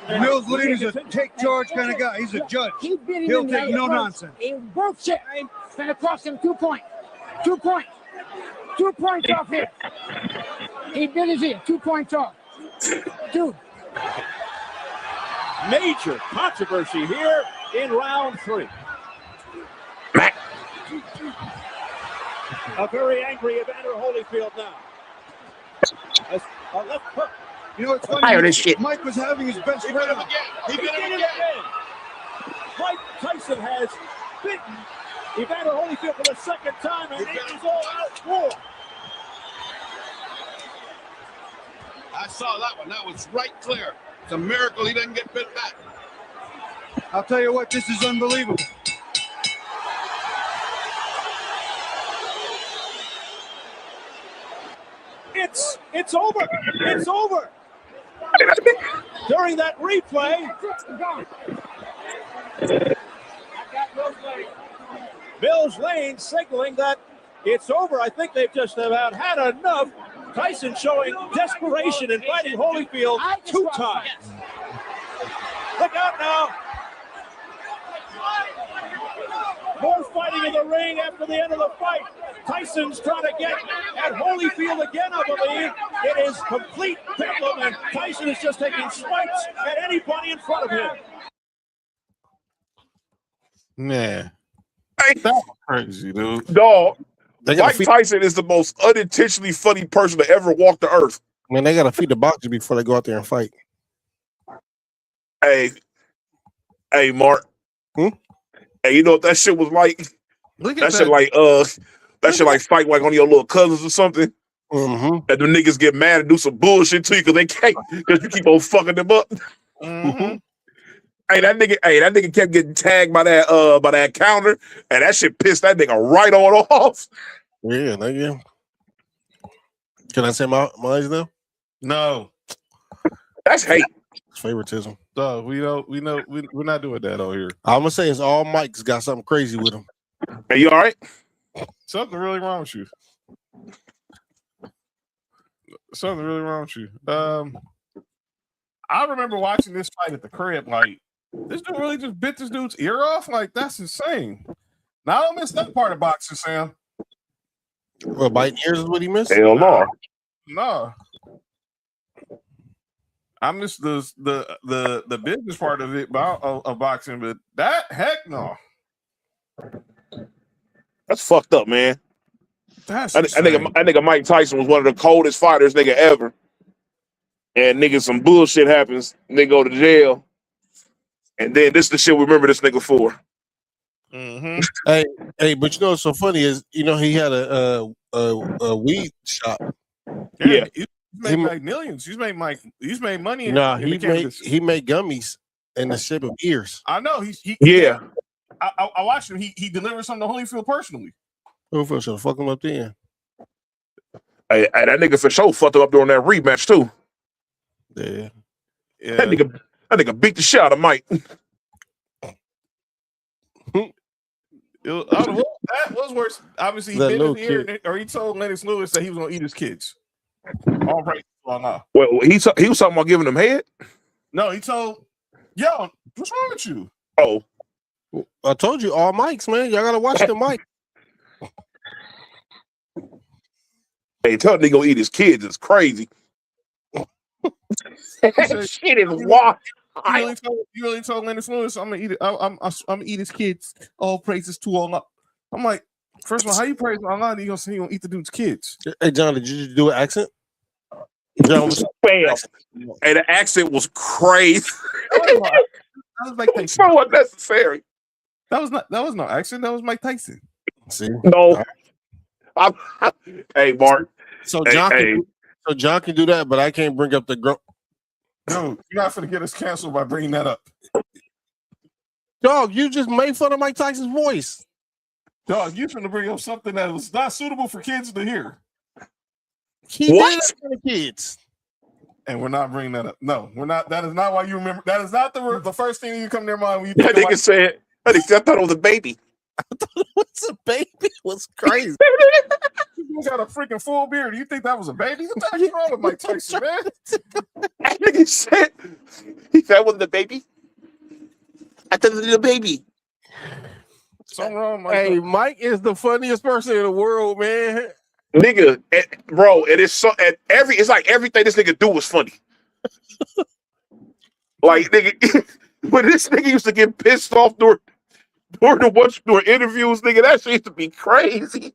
Mills Lane is a take charge kind of guy. He's a judge. He'll take no nonsense. He broke shit. I'm going to cost him 2 points. 2 points. 2 points off here. He bit his ear. 2 points off. Dude. Major controversy here in round 3. A very angry Evander Holyfield now. A left hook. You know, it's funny. Mike was having his best friend. He did it again. Mike Tyson has bitten Evander Holyfield for the second time, and it is all out war. I saw that one. That was right clear. It's a miracle he didn't get bit back. I'll tell you what, this is unbelievable. It's over. It's over. During that replay, Mills Lane signaling that it's over. I think they've just about had enough. Tyson showing desperation and fighting Holyfield 2 times. Look out now. More fighting into the ring after the end of the fight. Tyson's trying to get at Holyfield again, I believe. It is complete bedlam, and Tyson is just taking swipes at anybody in front of him. Man, Hey, that was crazy, dude. dog. They gotta Mike feed, Tyson is the most unintentionally funny person to ever walk the earth. man, they gotta feed the boxers before they go out there and fight. Hey, Mark. Hmm? Hey, you know what that shit was like? Look at That shit like that shit like fight like one of your little cousins or something. Mm-hmm. And the niggas get mad and do some bullshit to you because they can't, because you keep on fucking them up. Mm-hmm. Hey, that nigga kept getting tagged by that counter, and that shit pissed that nigga right on off. Yeah, nigga. Can I say my eyes now? No, That's hate. It's favoritism. dog. We're not doing that over here. I'm gonna say it's all Mike's got something crazy with him. Hey, you all right? Something really wrong with you. Something really wrong with you. I remember watching this fight at the crib. Like, this dude really just bit this dude's ear off. Like, that's insane. Now I don't miss that part of boxing, Sam. Well, biting ears is what he missed. Hell no. No, I miss the business part of it of boxing, but that heck no. That's fucked up, man. That's I think Mike Tyson was one of the coldest fighters nigga ever. And nigga, some bullshit happens. Nigga go to jail. And then this is the shit we remember this nigga for. Mm-hmm. Hey, but you know what's so funny is, you know, he had a weed shop. Yeah. He's made like millions. He's made money. Nah, in the he cannabis. made gummies in the shape of ears. I know. Yeah. I watched him. He delivered something to Holyfield personally. Holyfield should have fucked him up then. Hey, that nigga for sure fucked him up during that rematch too. Yeah. That nigga beat the shit out of Mike. That was worse. Obviously, he That bit little his ear, or he told Lennox Lewis that he was gonna eat his kids. All right, well, no. Well, he was talking about giving them head. No, he told, yo, what's wrong with you? Oh, I told you, all Mikes, man. Y'all gotta watch the mic. hey, tell the nigga gonna eat his kids. It's crazy. That shit is wild. You really told Lennox Lewis, I'm gonna eat it. I'm gonna eat his kids. All praises to Allah. I'm like, first of all, how you praise Allah? And you gonna say you gonna eat the dude's kids? Hey, John, did you just do an accent? John, what's Bam. Hey, the accent was crazy. That was Mike Tyson. So unnecessary. That was no accent. That was Mike Tyson. See? No. Hey, Mark. So Hey, John, hey. John can do that, but I can't bring up the grunt. No, you're not gonna get us canceled by bringing that up. Dog, you just made fun of Mike Tyson's voice. Dog, you're trying to bring up something that was not suitable for kids to hear. He What? did it for the kids. And we're not bringing that up. No, we're not. That is not why you remember. That is not the first thing you come to your mind when you That think nigga said, I thought it was a baby. What's a baby? Was crazy. You got a freaking full beard. You think that was a baby? What the heck is wrong with Mike Tyson, man? That nigga said, that wasn't a baby. I thought it was a baby. Something wrong, Mike. Hey, Mike is the funniest person in the world, man. Nigga, bro, it is so it's like everything this nigga do was funny. Like nigga, when this nigga used to get pissed off during interviews, nigga, that shit used to be crazy.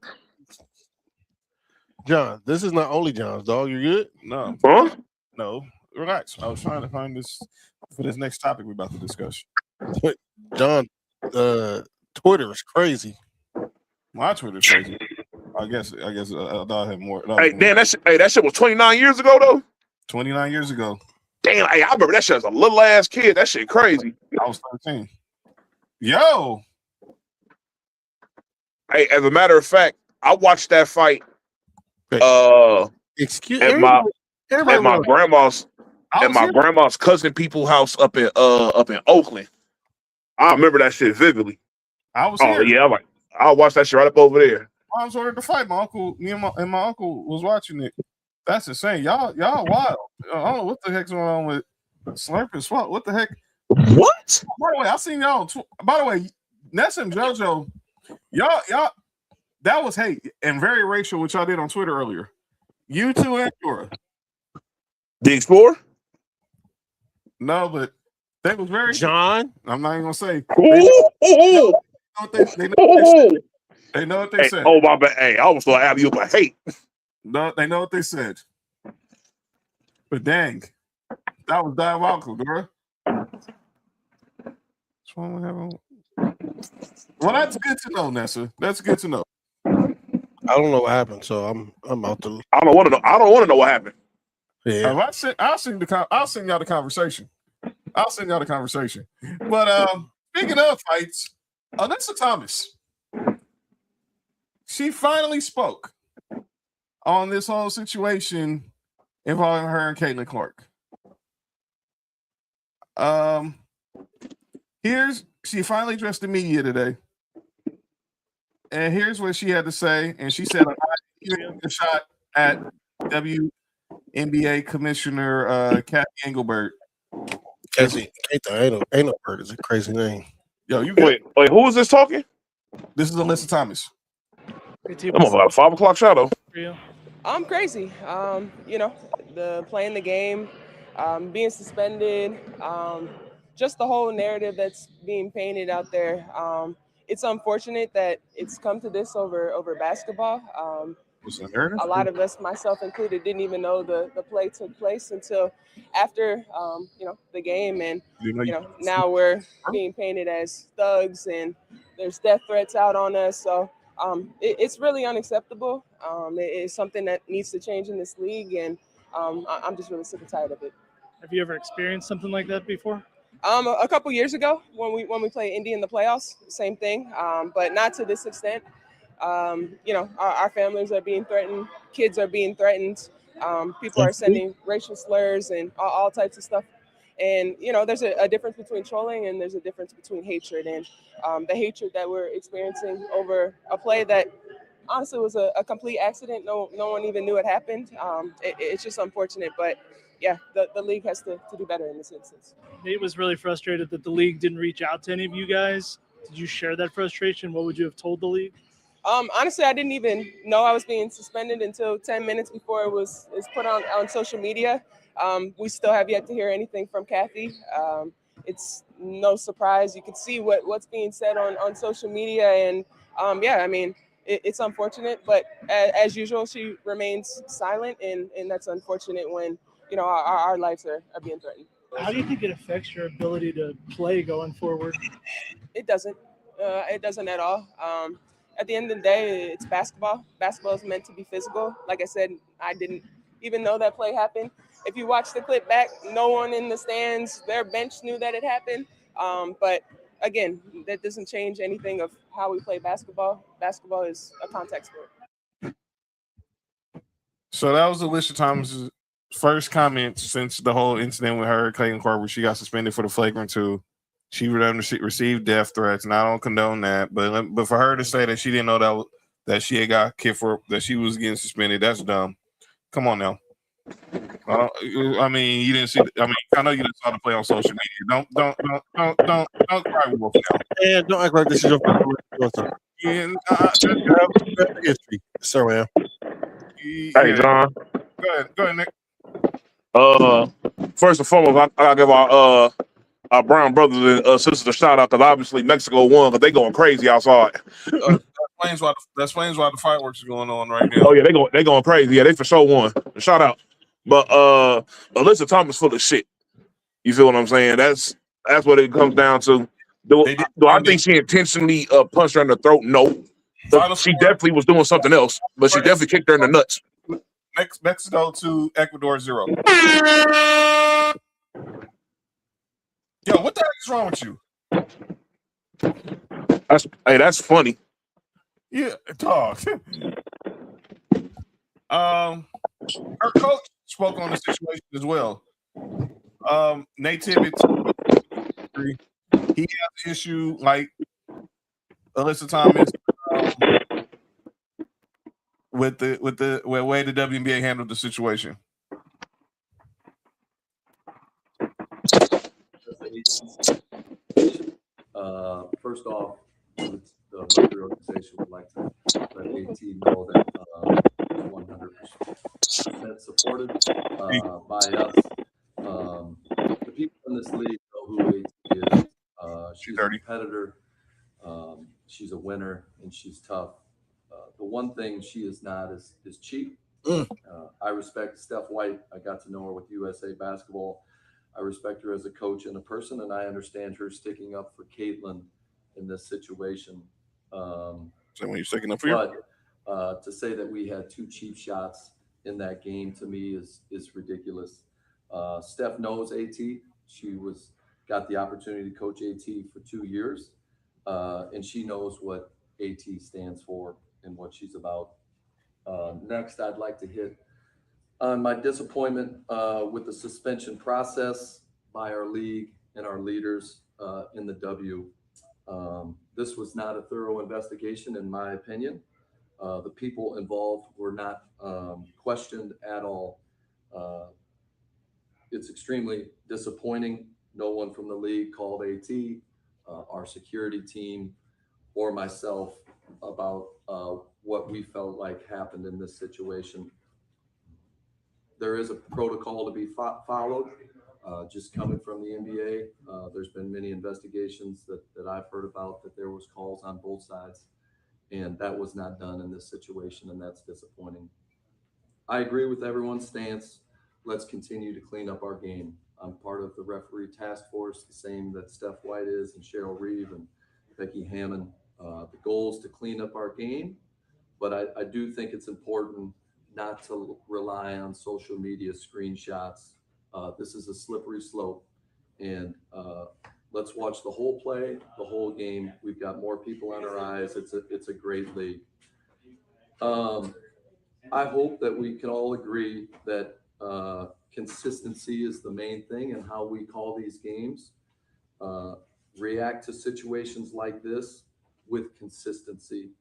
John, this is not only John's, dog. You good? No, Huh? no, relax. I was trying to find this for this next topic we're about to discuss. John, Twitter is crazy. My Twitter's crazy. I guess I'll have more. Hey, damn, that shit was 29 years ago though. 29 years ago. Damn, hey, I remember that shit as a little ass kid. That shit crazy. I was 13. Yo. Hey, as a matter of fact, I watched that fight. Excuse At my grandma's cousin people's house up in Oakland. I remember that shit vividly. I was Oh here. yeah, I'll watch that shit right up over there. I was ordered to fight. My uncle, my uncle was watching it. That's insane. Y'all wild. I don't know what the heck's going on with Slurp and Swap. What the heck? What? By the way, I seen y'all. By the way, Ness and JoJo, Y'all, that was hate and very racial, which y'all did on Twitter earlier. You two and Dora. The Explorer? No, but that was very John. I'm not even gonna say. Ooh. They know what they said. They know what they Hey, said. oh my bad. Hey, I was so happy you but hate. No, they know what they said. But dang, that was diabolical, Dora. Well, that's good to know, Nessa. That's good to know. I don't know what happened, so I'm out to. I don't want to know. I don't want to know what happened. Yeah. I'll send y'all the conversation. I'll send y'all the conversation. But speaking of fights, Alyssa Thomas, she finally spoke on this whole situation involving her and Caitlin Clark. She finally addressed the media today, and here's what she had to say. And she said, "I'm a shot at WNBA Commissioner Kathy Engelbert." Casey, ain't no bird. It's a crazy name. Yo, you good? Wait, who is this talking? This is Alyssa Thomas. I'm on about 5 o'clock shadow. I'm crazy. The playing the game, being suspended, just the whole narrative that's being painted out there. It's unfortunate that it's come to this over basketball. A lot of us, myself included, didn't even know the play took place until after the game, and now we're being painted as thugs, and there's death threats out on us. So it's really unacceptable. It's something that needs to change in this league, and I'm just really sick and tired of it. Have you ever experienced something like that before? A couple years ago when we played Indy in the playoffs, same thing, but not to this extent. Our families are being threatened, kids are being threatened, people are sending racial slurs and all types of stuff. And, there's a difference between trolling and there's a difference between hatred. And the hatred that we're experiencing over a play that honestly was a complete accident. No one even knew it happened. It's just unfortunate. But, yeah, the league has to do better in this instance. Nate was really frustrated that the league didn't reach out to any of you guys. Did you share that frustration? What would you have told the league? Honestly, I didn't even know I was being suspended until 10 minutes before it was put on social media. We still have yet to hear anything from Kathy. It's no surprise. You can see what's being said on social media. And it's unfortunate. But as usual, she remains silent. And that's unfortunate when, our lives are being threatened. How do you think it affects your ability to play going forward? It doesn't. It doesn't at all. At the end of the day, it's basketball. Basketball is meant to be physical. Like I said, I didn't even know that play happened. If you watch the clip back, no one in the stands, their bench knew that it happened. But again, that doesn't change anything of how we play basketball. Basketball is a contact sport. So that was Alyssa Thomas's first comment since the whole incident with her, Caitlin Clark, where she got suspended for the flagrant 2. She received death threats, and I don't condone that. But for her to say that she didn't know that she had got kicked for that she was getting suspended, that's dumb. Come on now. You didn't see. I know you didn't saw the play on social media. Don't cry wolf now. And don't act like this is your first. Yeah, history, sir, man. Hey, John. Go ahead, Nick. First and foremost, I gotta give our brown brothers and sisters a shout out because obviously Mexico won, but they going crazy outside. That explains why the fireworks are going on right now. Oh yeah, they going crazy. Yeah, they for sure won. Shout out. But Alyssa Thomas full of shit. You feel what I'm saying? That's what it comes down to. Do I think she intentionally punched her in the throat? No. She definitely was doing something else, but she definitely kicked her in the nuts. Mexico to Ecuador 0. Yo, what the heck is wrong with you? That's funny. Yeah, dog. Her coach spoke on the situation as well. Nate Tibbetts, he has an issue like Alyssa Thomas with the way the WNBA handled the situation. First off, the but the organization would like to let AT know that he's 100% supported by us. The people in this league know who AT is. She's a competitor. She's a winner, and she's tough. The one thing she is not is cheap. I respect Steph White. I got to know her with USA Basketball. I respect her as a coach and a person, and I understand her sticking up for Caitlin in this situation. So when you're sticking up for you? But to say that we had 2 cheap shots in that game, to me, is ridiculous. Steph knows AT. She got the opportunity to coach AT for 2 years, and she knows what AT stands for and what she's about. Next, I'd like to hit on my disappointment with the suspension process by our league and our leaders in the W. This was not a thorough investigation, in my opinion. The people involved were not questioned at all. It's extremely disappointing. No one from the league called AT, our security team, or myself about what we felt like happened in this situation. There is a protocol to be followed. Just coming from the NBA, there's been many investigations that I've heard about that there was calls on both sides, and that was not done in this situation, and that's disappointing. I agree with everyone's stance. Let's continue to clean up our game. I'm part of the referee task force, the same that Steph White is, and Cheryl Reeve and Becky Hammond. The goal is to clean up our game, but I do think it's important not to rely on social media screenshots. This is a slippery slope, and let's watch the whole play, the whole game. We've got more people on our eyes. It's a great league. I hope that we can all agree that consistency is the main thing in how we call these games. React to situations like this with consistency.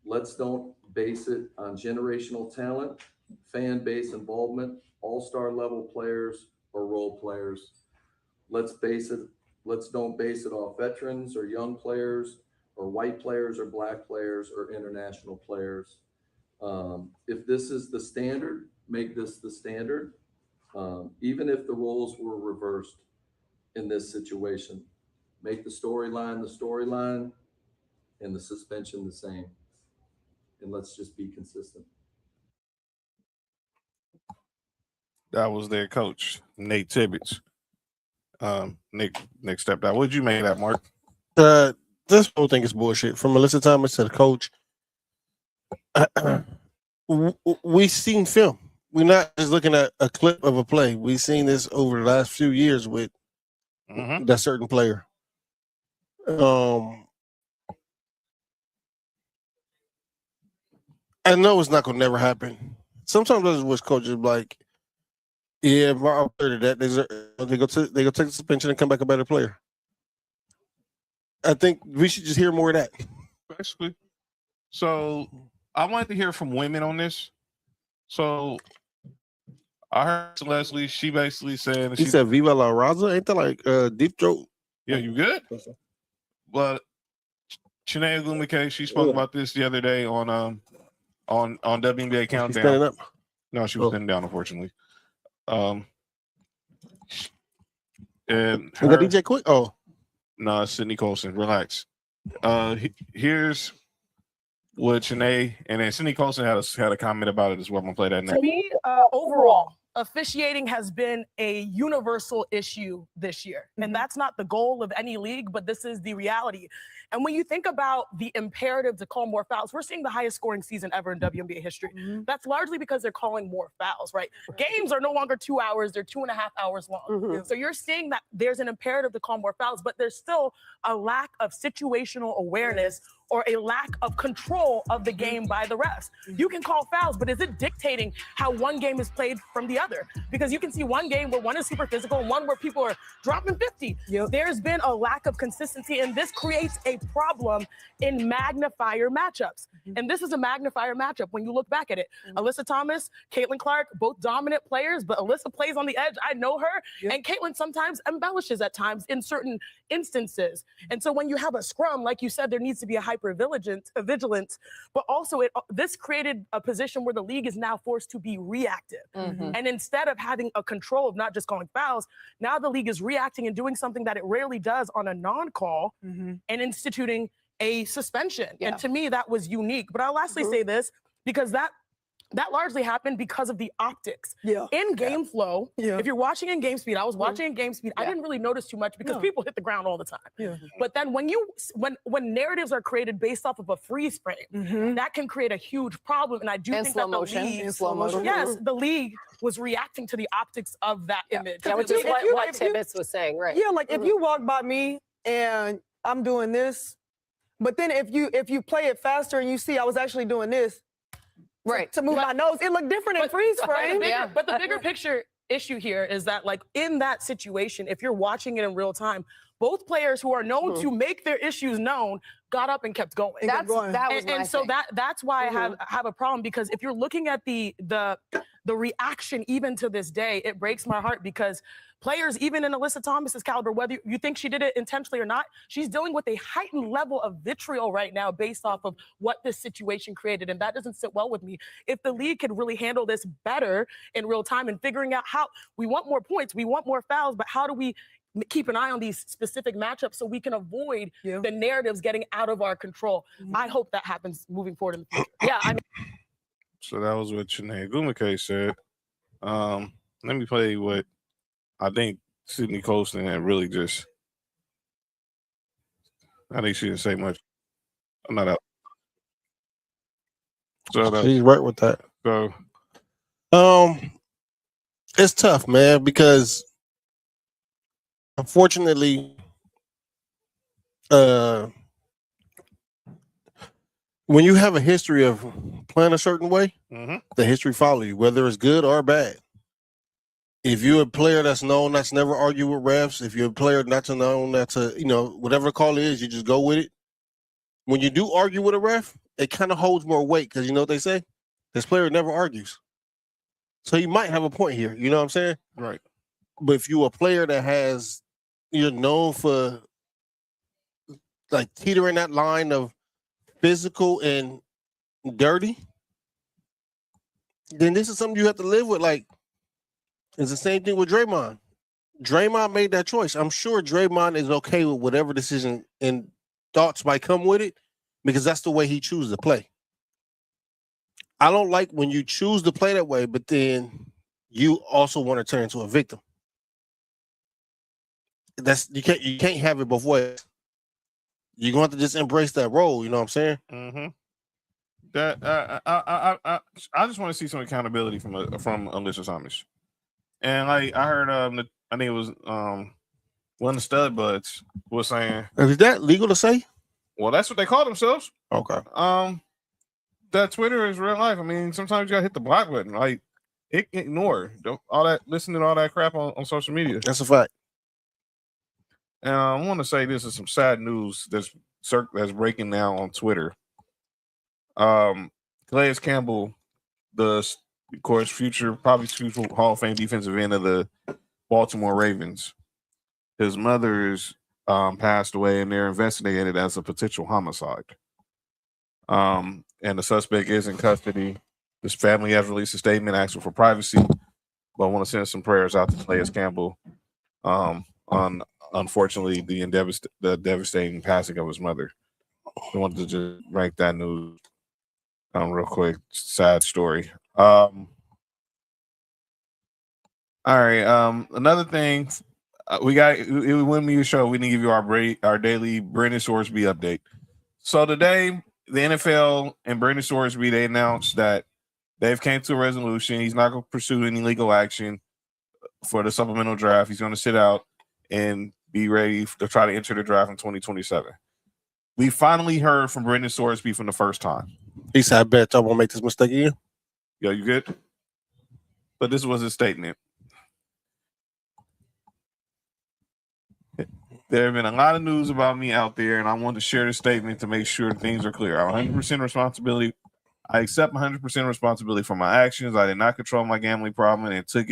Let's don't base it on generational talent, fan base involvement, all-star level players, or role players. Let's don't base it off veterans or young players or white players or black players or international players. If this is the standard, make this the standard. Even if the roles were reversed in this situation, make the storyline and the suspension the same. And let's just be consistent. That was their coach, Nate Tibbetts. Nick stepped out. What did you make of that, Mark? This whole thing is bullshit. From Alyssa Thomas to the coach, we've seen film. We're not just looking at a clip of a play. We've seen this over the last few years with that certain player. I know it's not gonna never happen. Sometimes those was coaches like, yeah, if I'm to that, they go take the suspension and come back a better player. I think we should just hear more of that. Basically. So I wanted to hear from women on this. So I heard Leslie, she basically said He said Viva la Raza, ain't that like deep throat? Yeah, you good? But Chiney Ogwumike, she spoke about this the other day on WNBA Countdown. She's standing up? No, she was sitting down, unfortunately. And Is that DJ Quick? Oh. No, it's Sydney Colson. Relax. Here's what Chiney, and then Sydney Colson had a comment about it as well. I'm gonna play that now. To me, overall, officiating has been a universal issue this year. And that's not the goal of any league, but this is the reality. And when you think about the imperative to call more fouls, we're seeing the highest scoring season ever in WNBA history. That's largely because they're calling more fouls, right? Games are no longer 2 hours, they're 2.5 hours long. So you're seeing that there's an imperative to call more fouls, but there's still a lack of situational awareness or a lack of control of the game by the refs. You can call fouls, but is it dictating how one game is played from the other? Because you can see one game where one is super physical and one where people are dropping 50. There's been a lack of consistency, and this creates a problem in magnifier matchups. And this is a magnifier matchup when you look back at it. Alyssa Thomas, Caitlin Clark, both dominant players, but Alyssa plays on the edge. I know her, and Caitlin sometimes embellishes at times in certain instances. And so when you have a scrum, like you said, there needs to be a high hyper vigilant, but also this created a position where the league is now forced to be reactive. And instead of having a control of not just calling fouls, now the league is reacting and doing something that it rarely does on a non-call and instituting a suspension. And to me, that was unique. But I'll lastly say this, because that largely happened because of the optics. In game flow, if you're watching in game speed, I was watching in game speed, I didn't really notice too much because people hit the ground all the time. But then when narratives are created based off of a freeze frame, that can create a huge problem. And I do think that the league, yes, the league was reacting to the optics of that image. Yeah, which is what Tibbetts was saying, right? Yeah, like if you walk by me and I'm doing this, but then if you play it faster and you see I was actually doing this, to move my nose, it looked different in freeze frame. But the bigger picture issue here is that, like, in that situation, if you're watching it in real time, both players who are known to make their issues known got up and kept going. That was my so thing. that's why I have a problem, because if you're looking at the reaction even to this day, it breaks my heart, because players, even in Alyssa Thomas's caliber, whether you think she did it intentionally or not, she's dealing with a heightened level of vitriol right now based off of what this situation created, and that doesn't sit well with me. If the league could really handle this better in real time and figuring out how we want more points, we want more fouls, but how do we keep an eye on these specific matchups so we can avoid the narratives getting out of our control? I hope that happens moving forward in the future. I mean, so that was what Chiney Gumake said. Let me play what I think Sydney Colston had really just. I think she didn't say much. I'm not out. So She's right with that. So, it's tough, man, because unfortunately, when you have a history of playing a certain way, the history follows you, whether it's good or bad. If you're a player that's known that's never argue with refs, if you're a player that's known that's whatever the call is, you just go with it. When you do argue with a ref, it kind of holds more weight, because you know what they say? This player never argues. So you might have a point here, you know what I'm saying? Right. But if you're a player that you're known for like teetering that line of physical and dirty, then this is something you have to live with. Like, it's the same thing with Draymond. Draymond made that choice. I'm sure Draymond is okay with whatever decision and thoughts might come with it, because that's the way he chooses to play. I don't like when you choose to play that way, but then you also want to turn into a victim. You can't have it both ways. You're going to have to just embrace that role. You know what I'm saying? That I just want to see some accountability from Alyssa Thomas. And like I heard, I think it was one of the stud buds was saying, is that legal to say? Well, that's what they call themselves. Okay. That Twitter is real life. I mean, sometimes you gotta hit the block button. Like, ignore all that, listen to all that crap on social media. That's a fact. And I want to say this is some sad news that's breaking now on Twitter. Calais Campbell, of course, future Hall of Fame defensive end of the Baltimore Ravens. His mother's passed away, and they're investigating it as a potential homicide. And the suspect is in custody. His family has released a statement asking for privacy, but I want to send some prayers out to Calais Campbell on unfortunately the devastating passing of his mother. I wanted to just break that news real quick. Sad story. All right. Another thing, when we show, we didn't give you our daily Brandon Sorsby update. So today, the NFL and Brandon Sorsby, they announced that they've came to a resolution. He's not going to pursue any legal action for the supplemental draft. He's going to sit out and be ready to try to enter the draft in 2027. We finally heard from Brandon Sorsby for the first time. He said, I bet y'all won't make this mistake again. Yo, you good? But this was his statement. There have been a lot of news about me out there, and I want to share this statement to make sure things are clear. I accept 100% responsibility for my actions. I did not control my gambling problem, and it took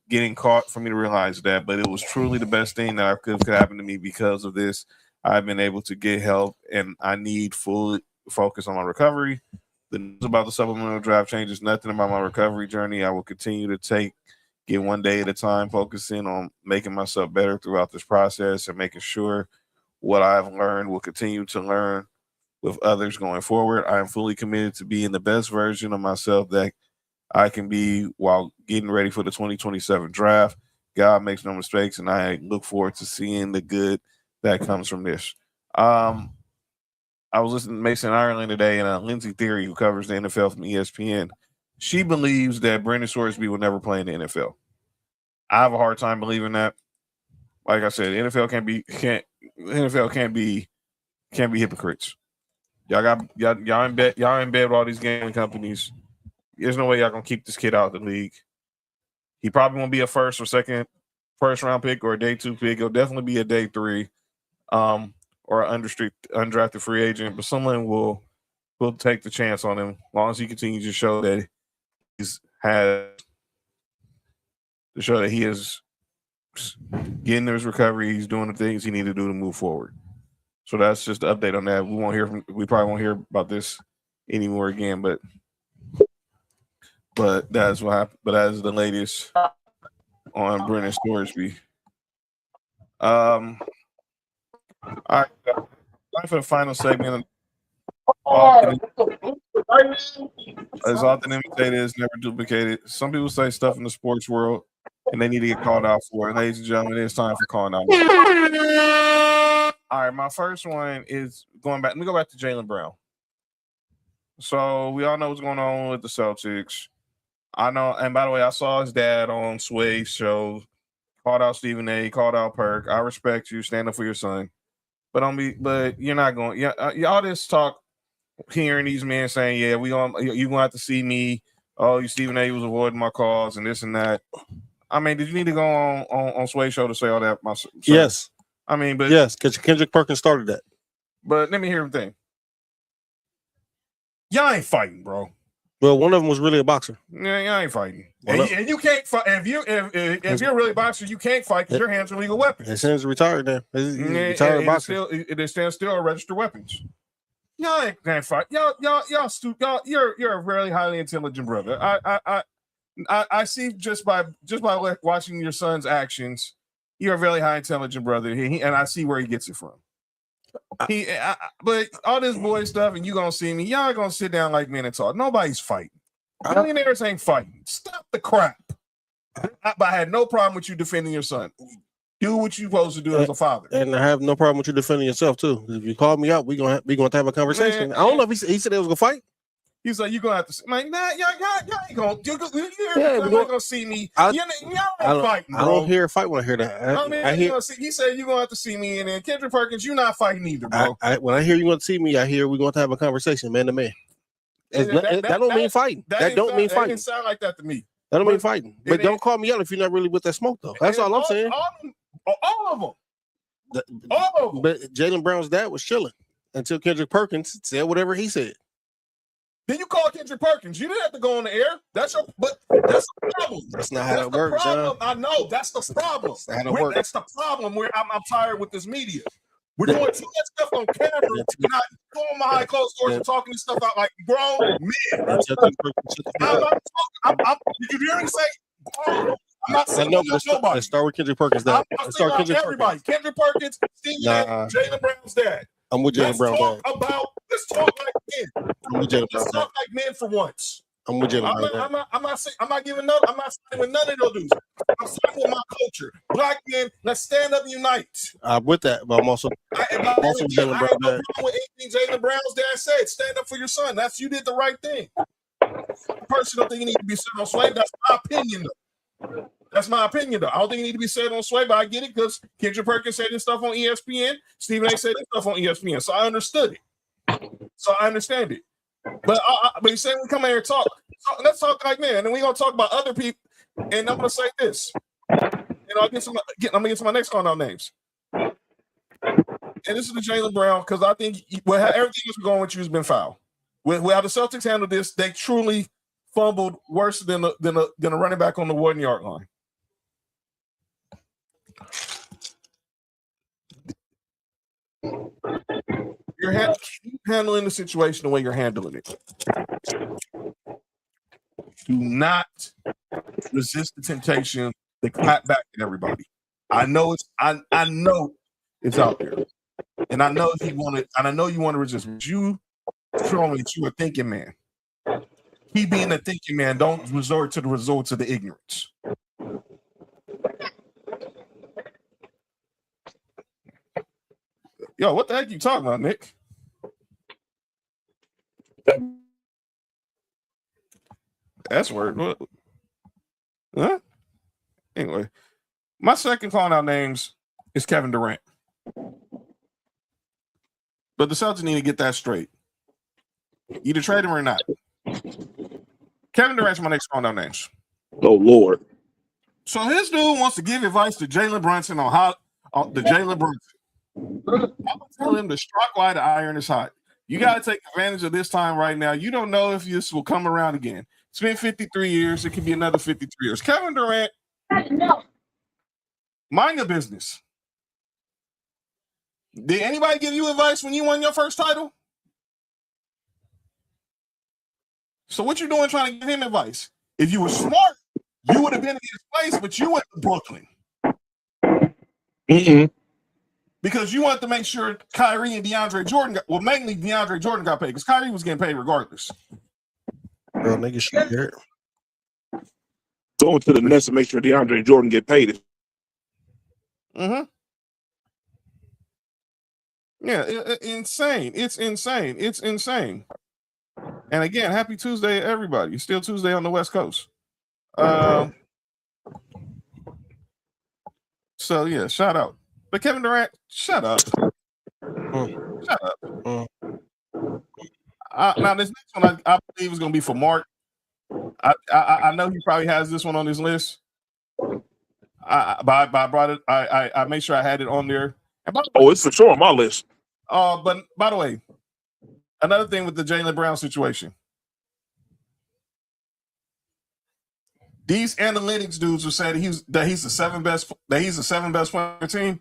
getting caught for me to realize that, but it was truly the best thing that could happen to me because of this. I've been able to get help, and I need full focus on my recovery. The news about the supplemental draft changes nothing about my recovery journey. I will continue to get one day at a time, focusing on making myself better throughout this process and making sure what I've learned will continue to learn with others going forward. I am fully committed to being the best version of myself that I can be while getting ready for the 2027 draft. God makes no mistakes, and I look forward to seeing the good that comes from this. I was listening to Mason Ireland today, and Lindsay Theory, who covers the NFL from ESPN, she believes that Brandon Sorsby will never play in the NFL. I have a hard time believing that. Like I said, the NFL can't be hypocrites. Y'all in bed with all these gambling companies. There's no way y'all gonna keep this kid out of the league. He probably won't be a first round pick or a day 2 pick. He'll definitely be a day 3, or an undrafted free agent. But someone will take the chance on him as long as he continues to show that he is getting his recovery. He's doing the things he needs to do to move forward. So that's just the update on that. We probably won't hear about this anymore again. But that's what happened. But that is the latest on Brandon Sorsby. All right, time for the final segment. As often imitated is never duplicated. Some people say stuff in the sports world, and they need to get called out for it. Ladies and gentlemen, it's time for calling out. All right, my first one is going back. Let me go back to Jaylen Brown. So we all know what's going on with the Celtics. I know, and by the way, I saw his dad on Sway's show, called out Stephen A, called out Perk. I respect you, stand up for your son. But you're not going. Y'all this talk, hearing these men saying, "Yeah, you gonna have to see me." Oh, you Stephen A was avoiding my calls and this and that. I mean, did you need to go on Sway's show to say all that? Yes. I mean, but yes, because Kendrick Perkins started that. But let me hear the thing. Y'all ain't fighting, bro. Well, one of them was really a boxer. Yeah, y'all ain't fighting. And you can't fight. If you're really a boxer, you can't fight because your hands are legal weapons. His hands are retired now. He's retired boxer. They still registered weapons. Y'all ain't gonna fight. Y'all stupid. You're a very highly intelligent brother. I see just by watching your son's actions, you're a very high intelligent brother. And I see where he gets it from. But all this boy stuff, and you gonna see me. Y'all gonna sit down like men and talk. Nobody's fighting. Millionaires ain't fighting. Stop the crap. But I had no problem with you defending your son. Do what you're supposed to do as a father. And I have no problem with you defending yourself too. If you call me out, we're gonna have a conversation. Man, I don't know if he said they was gonna fight. He's like, you're gonna have to. Like, nah, y'all ain't gonna see me. Y'all ain't fighting, bro. I don't hear a fight when I hear that. I hear. He said you're gonna have to see me, and then Kendrick Perkins, you're not fighting either, bro. When I hear you want to see me, I hear we're going to have a conversation, man to man. That don't mean fighting. That don't mean fighting. That didn't sound like that to me. That don't mean fighting. But don't call me out if you're not really with that smoke, though. That's all I'm saying. All of them. But Jaylen Brown's dad was chilling until Kendrick Perkins said whatever he said. Then you call Kendrick Perkins. You didn't have to go on the air. That's the problem. That's not how it works, John. I know. That's the problem. That's how it works. That's the problem where I'm tired with this media. We're doing too much stuff on camera. We're not going behind closed doors and talking this stuff out like grown men. Did you hear me say? I'm not saying nobody. Let's start with Kendrick Perkins. I'm saying everybody. Kendrick Perkins, Stephen A, Jaylen Brown's dad. I'm with Jaylen Brown. Let's talk like men. Let's talk like men for once. I'm with Jaylen Brown. I'm not siding with none of those dudes. I'm siding with my culture. Black men, let's stand up and unite. I'm with that, but I'm also with Jaylen Brown. I have no with anything Jaylen Brown's dad said. Stand up for your son. You did the right thing. I personally don't think you need to be set on sway. That's my opinion, though. I don't think you need to be said on sway, but I get it because Kendrick Perkins said this stuff on ESPN. Stephen A said this stuff on ESPN. So I understood it. So I understand it. But you're saying we come here and talk. So let's talk like men. And then we're going to talk about other people. And I'm going to say this. And I'm going to get to my next call out names. And this is the Jaylen Brown because I think everything that's going with you has been foul. With how the Celtics handled this, they truly fumbled worse than a running back on the 1 yard line. Keep handling the situation the way you're handling it. Do not resist the temptation to clap back at everybody. I know I know it's out there, and I know you want to resist. But you showing that you a thinking man. Keep being a thinking man. Don't resort to the results of the ignorance. Yo, what the heck you talking about, Nick? That's word. What? Huh? Anyway, my second calling out names is Kevin Durant. But the Celtics need to get that straight. Either trade him or not. Kevin Durant's my next calling out names. Oh, Lord. So his dude wants to give advice to Jalen Brunson on how the Jalen Brunson. I'm going to tell him to strike while the iron is hot. You got to take advantage of this time right now. You don't know if this will come around again. It's been 53 years. It could be another 53 years. Kevin Durant, mind your business. Did anybody give you advice when you won your first title? So what you doing trying to give him advice? If you were smart, you would have been in his place, but you went to Brooklyn. Because you wanted to make sure Kyrie and DeAndre Jordan mainly DeAndre Jordan got paid because Kyrie was getting paid regardless. Bro, nigga, shit here. Going to the Nets to make sure DeAndre Jordan get paid. Yeah, insane. It's insane. It's insane. And again, happy Tuesday, everybody. It's still Tuesday on the West Coast. So yeah, shout out. But Kevin Durant, shut up. Shut up. Now this next one, I believe is going to be for Mark. I know he probably has this one on his list. I brought it. I made sure I had it on there. It's for sure on my list. But by the way, another thing with the Jaylen Brown situation. These analytics dudes who said he's the seventh best player on the team.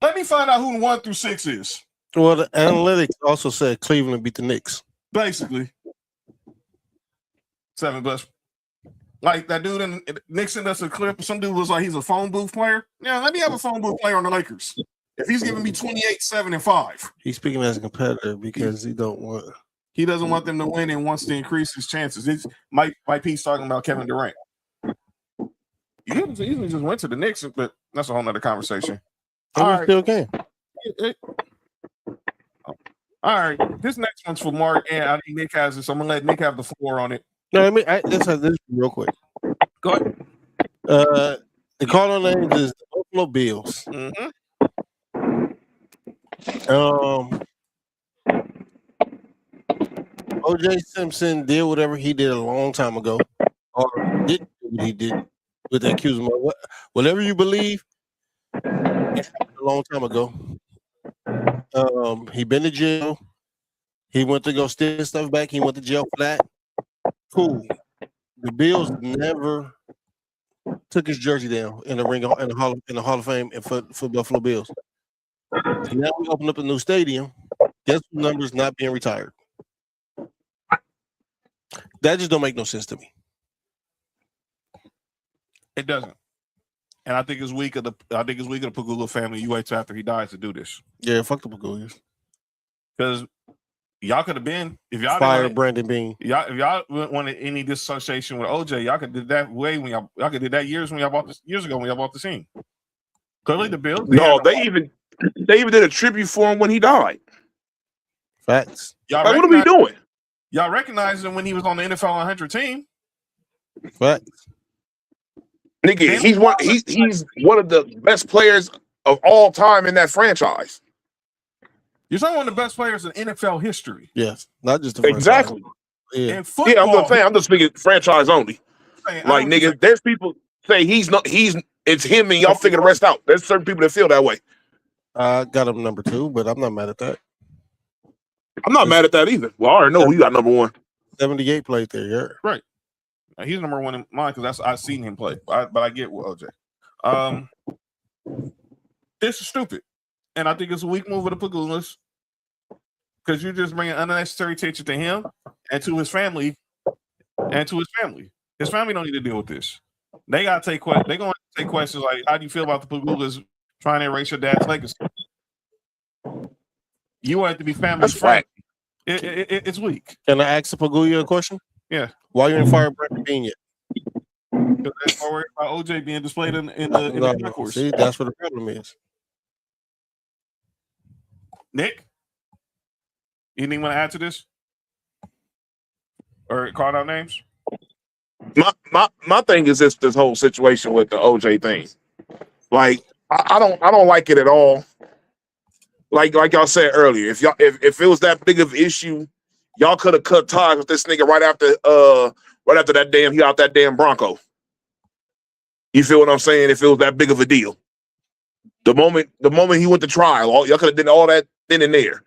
Let me find out who 1 through 6 is. Well, the analytics also said Cleveland beat the Knicks. Basically. 7 best. Like that dude in Nixon, that's a clip. Some dude was like he's a phone booth player. Yeah, let me have a phone booth player on the Lakers. If he's giving me 28, 7, and 5. He's speaking as a competitor because he doesn't want them to win and wants to increase his chances. It's Mike P's talking about Kevin Durant. He easily just went to the Knicks, but that's a whole nother conversation. All right. Still can. All right. This next one's for Mark, and I think Nick has it, so I'm gonna let Nick have the floor on it. No, let's have this real quick. Go ahead. The call on names is the Buffalo Bills. O.J. Simpson did whatever he did a long time ago, or didn't do what he did with the accusation. Whatever you believe, it happened a long time ago. He been to jail. He went to go steal his stuff back. He went to jail for that. Cool. The Bills never took his jersey down in the ring in the Hall of Fame for Buffalo Bills. So now we open up a new stadium. Guess what numbers not being retired? That just don't make no sense to me. It doesn't. And I think it's weak of the Pagula family. You wait till after he dies to do this. Yeah, fuck the Pagulas. Because y'all could have been if y'all fire Brandon Bean. If y'all wanted any disassociation with OJ, y'all could did that way when y'all could did that years ago when y'all bought the team. Clearly the Bills. They even did a tribute for him when he died. Facts. What are we doing? Y'all recognized him when he was on the NFL 100 team. Facts. Nigga, he's one of the best players of all time in that franchise. You're talking one of the best players in NFL history. Yes, not just the exactly. Yeah, in football, yeah, I'm just speaking franchise only. Like nigga, there's people say it's him and y'all figure the rest out. There's certain people that feel that way. I got him number 2, but I'm not mad at that. I'm not mad at that either. Well, I already know who you got number 1. 78 played there, yeah. Right. He's number 1 in mine because I've seen him play. But I get OJ. This is stupid. And I think it's a weak move of the Pagulas because you're just bringing unnecessary attention to him and to his family His family don't need to deal with this. They gotta take They're going to take questions like, "How do you feel about the Pagulas trying to erase your dad's legacy?" You want it to be family friendly. It's weak. Can I ask the Pagula a question? Yeah. Why you didn't fire Brandon Bean yet? Because they're more worried about OJ being displayed in the concourse. See, that's what the problem is. Nick, anything want to add to this? Or call out names? My thing is this whole situation with the OJ thing. Like, I don't like it at all. Like y'all said earlier, if it was that big of an issue, y'all could have cut ties with this nigga right after that damn he out that damn Bronco. You feel what I'm saying? If it was that big of a deal, the moment he went to trial, y'all could have done all that then and there.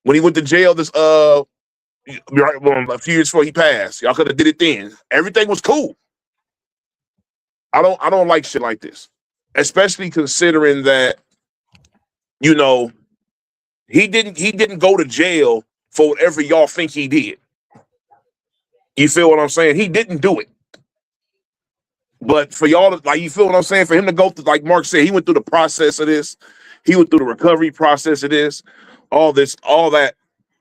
When he went to jail, a few years before he passed, y'all could have did it then. Everything was cool. I don't like shit like this, especially considering that he didn't go to jail for whatever y'all think he did. You feel what I'm saying? He didn't do it. But for y'all to, like, you feel what I'm saying? For him to go through, like Mark said, he went through the process of this. He went through the recovery process of this, all that,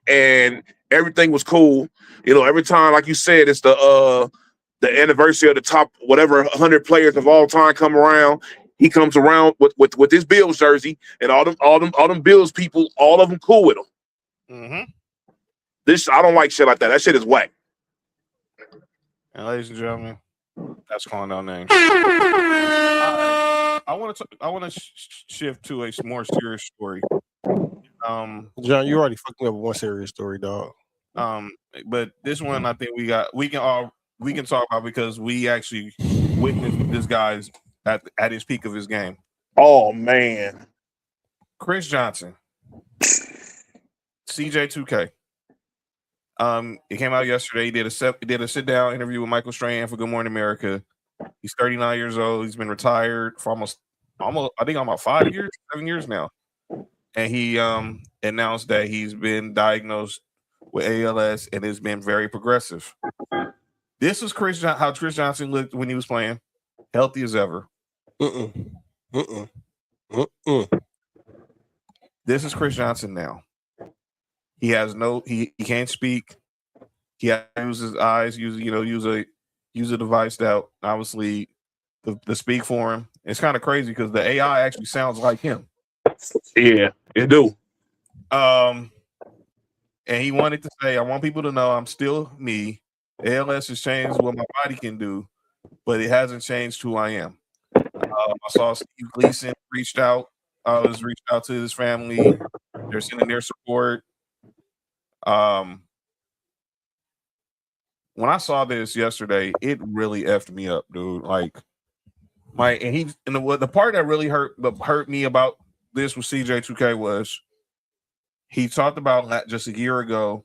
and everything was cool. Every time, like you said, it's the anniversary of the top whatever 100 players of all time come around. He comes around with his Bills jersey, and all them Bills people, all of them cool with him. Mm-hmm. I don't like shit like that. That shit is whack. And ladies and gentlemen, that's calling out names. I want to shift to a more serious story. John, you already fucking up one serious story, dog. But this one, I think we can talk about because we actually witnessed this guy's at his peak of his game. Oh man, Chris Johnson, CJ2K. It came out yesterday. He did a sit down interview with Michael Strahan for Good Morning America. He's 39 years old. He's been retired for almost I think almost 7 years now. And he announced that he's been diagnosed with ALS and it's been very progressive. This is how Chris Johnson looked when he was playing, healthy as ever. This is Chris Johnson now. He has he can't speak. He has to use his eyes, use a device that obviously to speak for him. It's kind of crazy because the AI actually sounds like him. Yeah, it do. And he wanted to say, I want people to know I'm still me. ALS has changed what my body can do, but it hasn't changed who I am. I saw Steve Gleason reached out to his family. They're sending their support. When I saw this yesterday, it really effed me up, dude. The part that really hurt me about this with CJ2K was he talked about just a year ago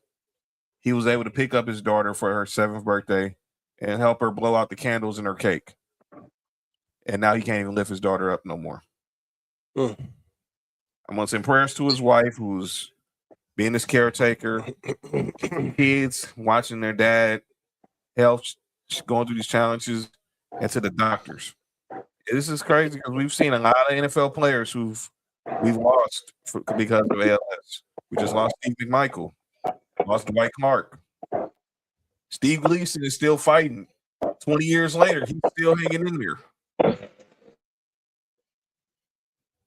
he was able to pick up his daughter for her 7th birthday and help her blow out the candles in her cake. And now he can't even lift his daughter up no more. I'm going to send prayers to his wife, who's being his caretaker, kids watching their dad health, going through these challenges, and to the doctors. This is crazy because we've seen a lot of NFL players we've lost because of ALS. We just lost Steve McMichael, lost Dwight Clark. Steve Gleason is still fighting. 20 years later, he's still hanging in there.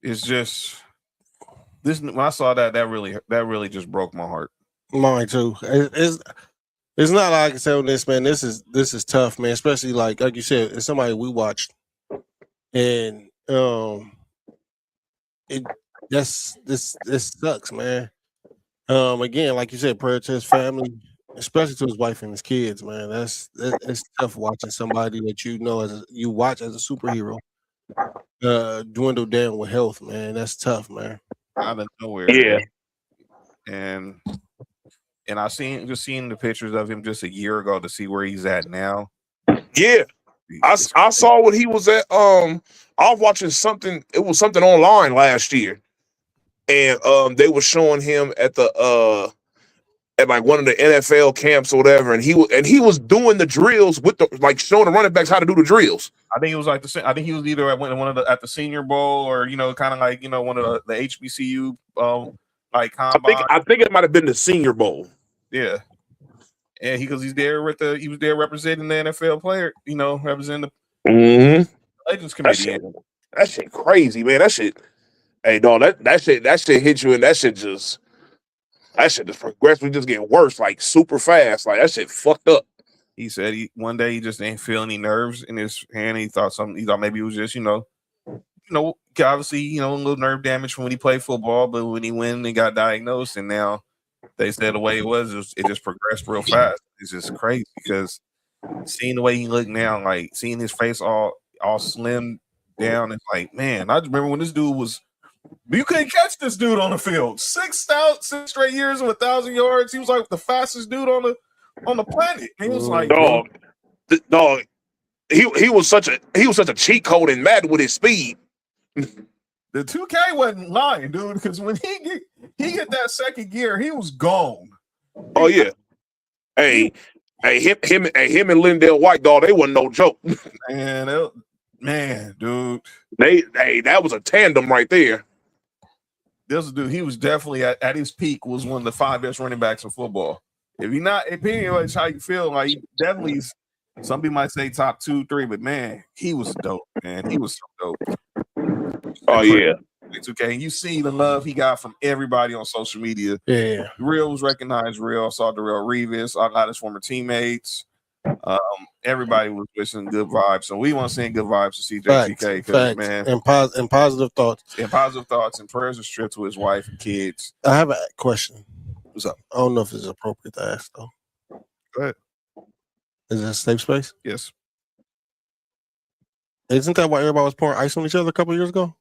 It's just this. When I saw that really just broke my heart. Mine too. It's not like I can say on this, man. This is tough, man. Especially like you said, it's somebody we watched, and this sucks, man. Again, like you said, prayer to his family, especially to his wife and his kids, man. It's tough watching somebody that you watch as a superhero dwindle down with health, man. That's tough, man. Out of nowhere. Yeah. And I seen the pictures of him just a year ago to see where he's at now. Yeah. I saw what he was at. I was watching something. It was something online last year. and they were showing him at the at like one of the NFL camps or whatever, and he was doing the drills with the like showing the running backs how to do the drills. I think it was like I think he was either at one of the at the Senior Bowl or kind of like one of the HBCU like combine. I think it might have been the Senior Bowl. Yeah, and he was there representing the NFL player, representing the Legends Committee. That shit crazy, man. That shit. Hey, dog, that shit hit you, and that shit just progressively just getting worse, like super fast. Like that shit fucked up. He said one day he just didn't feel any nerves in his hand. He thought maybe it was just obviously a little nerve damage from when he played football, but when he went and got diagnosed, and now they said the way it just progressed real fast. It's just crazy because seeing the way he looked now, like seeing his face all slim down, it's like, man, I just remember when this dude was. You couldn't catch this dude on the field. 6 straight years of 1,000 yards. He was like the fastest dude on the planet. He was like, dog. He was such a cheat code and mad with his speed. The 2K wasn't lying, dude, because when he hit that second gear, he was gone. Oh yeah. Hey, him and Lindell White, dog, they wasn't no joke. Man, dude. That was a tandem right there. This dude, he was definitely at his peak, was one of the 5 best running backs in football. If you're not, opinion on how you feel, like he definitely, some people might say top 2, 3, but man, he was dope, man. He was so dope. Oh yeah. 2K, and you see the love he got from everybody on social media. Yeah. Real was recognized real. I saw Darrell Revis, I got his former teammates. Everybody was wishing good vibes, so we want to send good vibes to CJ2K because man, and positive thoughts, and prayers are stripped to his wife and kids. I have a question. What's up? I don't know if it's appropriate to ask though. Go ahead. Is it a safe space? Yes. Isn't that why everybody was pouring ice on each other a couple of years ago?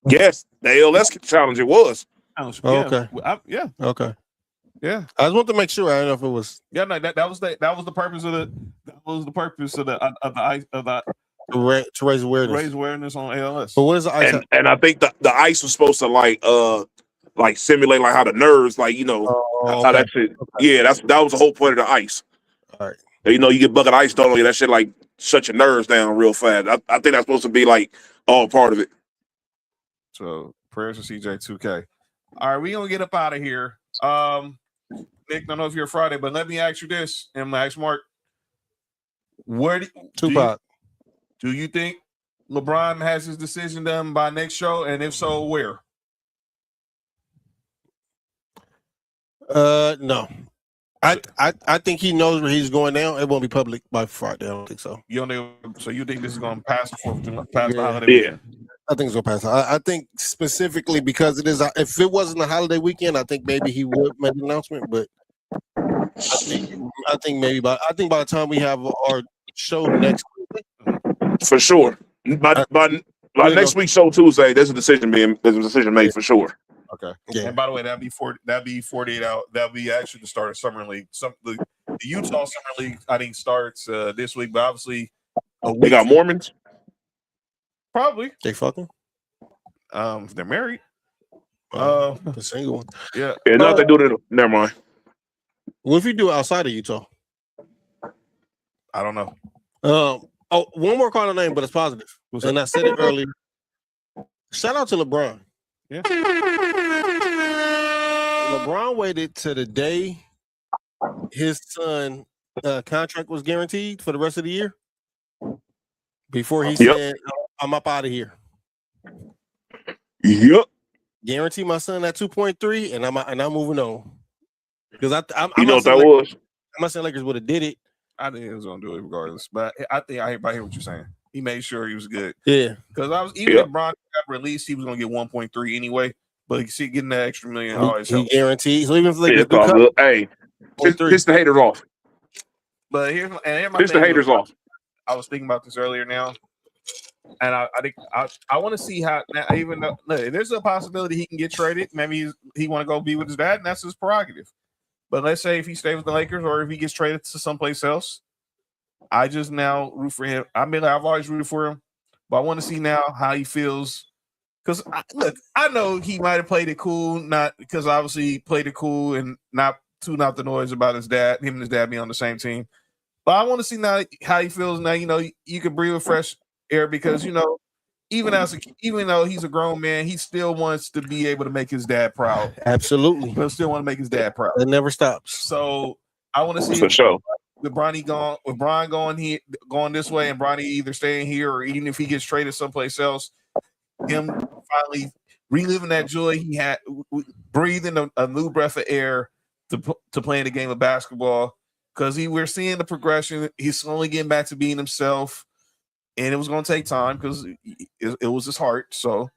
Yes, the ALS challenge it was. Okay. Yeah. Okay. Yeah, I just want to make sure. I don't know if it was. Yeah, no, that was the purpose of the ice to raise awareness. Raise awareness on ALS. But what is the ice? And I think the ice was supposed to like simulate like how the nerves how that shit. Okay. Yeah, that was the whole point of the ice. All right. You get bucket ice thrown on you, that shit like shut your nerves down real fast. I think that's supposed to be like all part of it. So prayers to CJ2K. All right, we gonna get up out of here. Nick, I don't know if you're Friday, but let me ask you this, and I'm gonna ask Mark. Tupac. Do you think LeBron has his decision done by next show? And if so, where? No. I think he knows where he's going now. It won't be public by Friday. I don't think so. So you think this is going to pass the holiday? Yeah. I think it's going to pass. I think specifically because it is. If it wasn't a holiday weekend, I think maybe he would make an announcement. But I think by the time we have our show next week, for sure. By next week's show Tuesday, there's a decision made for sure. Okay. Yeah. And by the way, that'd be 48 out. That'll be actually the start of summer league. The Utah summer league I think starts this week, but obviously they got Mormons. Probably they fucking. They're married. The single one. Yeah. Yeah. No, they do it. Never mind. What if you do it outside of Utah? I don't know. One more call name, but it's positive. And I said it earlier. Shout out to LeBron. Yeah. LeBron waited to the day his son contract was guaranteed for the rest of the year before he said, "I'm up out of here." Yep. Guarantee my son at 2.3, and I'm moving on. Because I'm you know what that was? I'm not saying Lakers would have did it. I think he was gonna do it regardless, but I hear what you're saying. He made sure he was good. Yeah, because if LeBron got released, he was gonna get 1.3 anyway. But you see, getting that extra $1 million always he guaranteed. So even if Lakers hey, piss the haters off. But here's my piss the haters off. I was thinking about this earlier now, and I think I want to see how. Even though there's a possibility he can get traded, maybe he want to go be with his dad, and that's his prerogative. But let's say if he stays with the Lakers or if he gets traded to someplace else, I just now root for him. I've always rooted for him, but I want to see now how he feels Because look, I know he might have played it cool, not because obviously he played it cool and not tune out the noise about his dad, him and his dad being on the same team. But I want to see now how he feels now. You know, you can breathe with fresh air because you know, even though he's a grown man, he still wants to be able to make his dad proud. Absolutely, he'll still want to make his dad proud. It never stops. So I want to see For sure. with Bronny gone, with Bron going this way, and Bronny either staying here or even if he gets traded someplace else, him finally reliving that joy he had, breathing a new breath of air to playing the game of basketball. Because we're seeing the progression. He's slowly getting back to being himself, and it was going to take time because it was his heart. So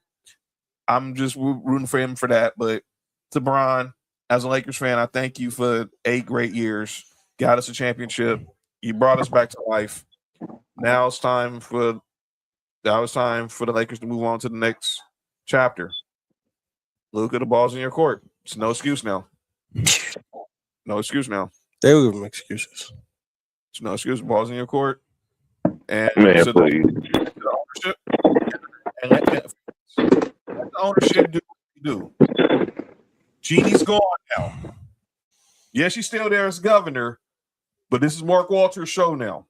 I'm just rooting for him for that. But to Bron, as a Lakers fan, I thank you for 8 great years. Got us a championship. You brought us back to life. Now it's time for the Lakers to move on to the next chapter. Look at the balls in your court. It's no excuse now. No excuse now. They will give them excuses. It's no excuse. Balls in your court. And Man, so please. the ownership and let the ownership do what you do. Jeannie's gone now. Yes, she's still there as governor, but this is Mark Walter's show now.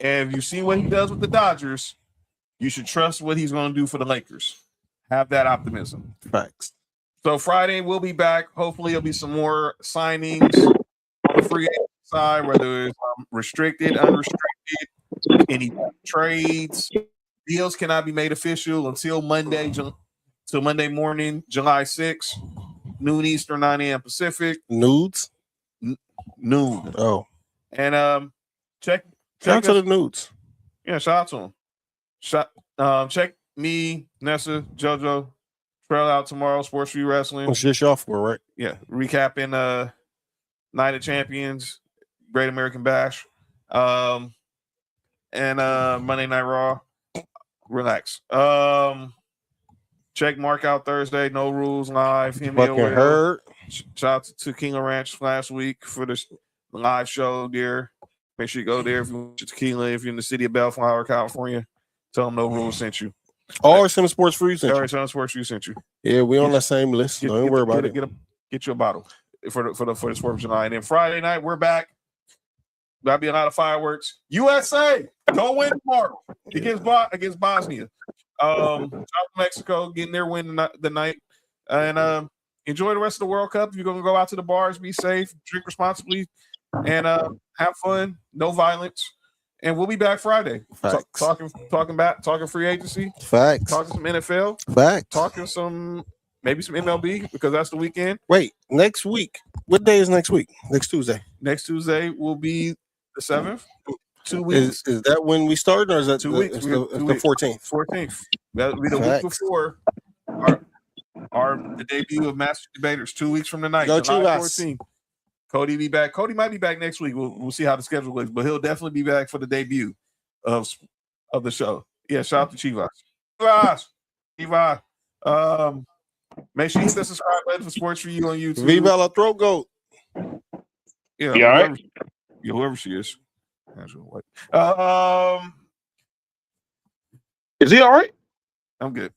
And if you see what he does with the Dodgers, you should trust what he's going to do for the Lakers. Have that optimism. Facts. So Friday we'll be back. Hopefully there'll be some more signings on the free agent side, whether it's restricted, unrestricted, any trades. Deals cannot be made official until Monday morning, July 6th, noon Eastern, 9 a.m. Pacific. Nudes? Noon. Oh. And check out to the nudes. Yeah, shout out to them. Check me, Nessa, JoJo, Trail out tomorrow, Sports View Wrestling. What's this y'all for, right? Yeah, recapping Night of Champions, Great American Bash, and Monday Night Raw. Relax. Check Mark out Thursday. No Rules live. Fucking heard. Shout out to King Ranch last week for the live show there. Make sure you go there if you want your tequila. If you're in the city of Bellflower, California, tell them No Rules sent you. Or some Sports for you sent you. Or some Sports for you sent you. Yeah, we on that same list. Don't worry about it. Get you a bottle for the 4th of July. And then Friday night, we're back. There'll be a lot of fireworks. USA, don't win tomorrow against Bosnia. South Mexico getting their win the night. And enjoy the rest of the World Cup. If you're going to go out to the bars, be safe, drink responsibly, and have fun. No violence. And we'll be back Friday. Talking free agency. Facts. Talking some NFL. Facts. Talking maybe some MLB because that's the weekend. Wait, next week. What day is next week? Next Tuesday. Next Tuesday will be the 7th. 2 weeks. Is that when we start, or is that 2 weeks? The 14th. 14th. That'll be the week before the debut of Master Debaters. 2 weeks from tonight, July 14th. Cody be back. Cody might be back next week. We'll see how the schedule looks, but he'll definitely be back for the debut of the show. Yeah, shout out to Chivas. Make sure you hit the subscribe button for Sports for You on YouTube. Viva la Throat Goat. Yeah, you all right? Whoever she is. Is he all right? I'm good.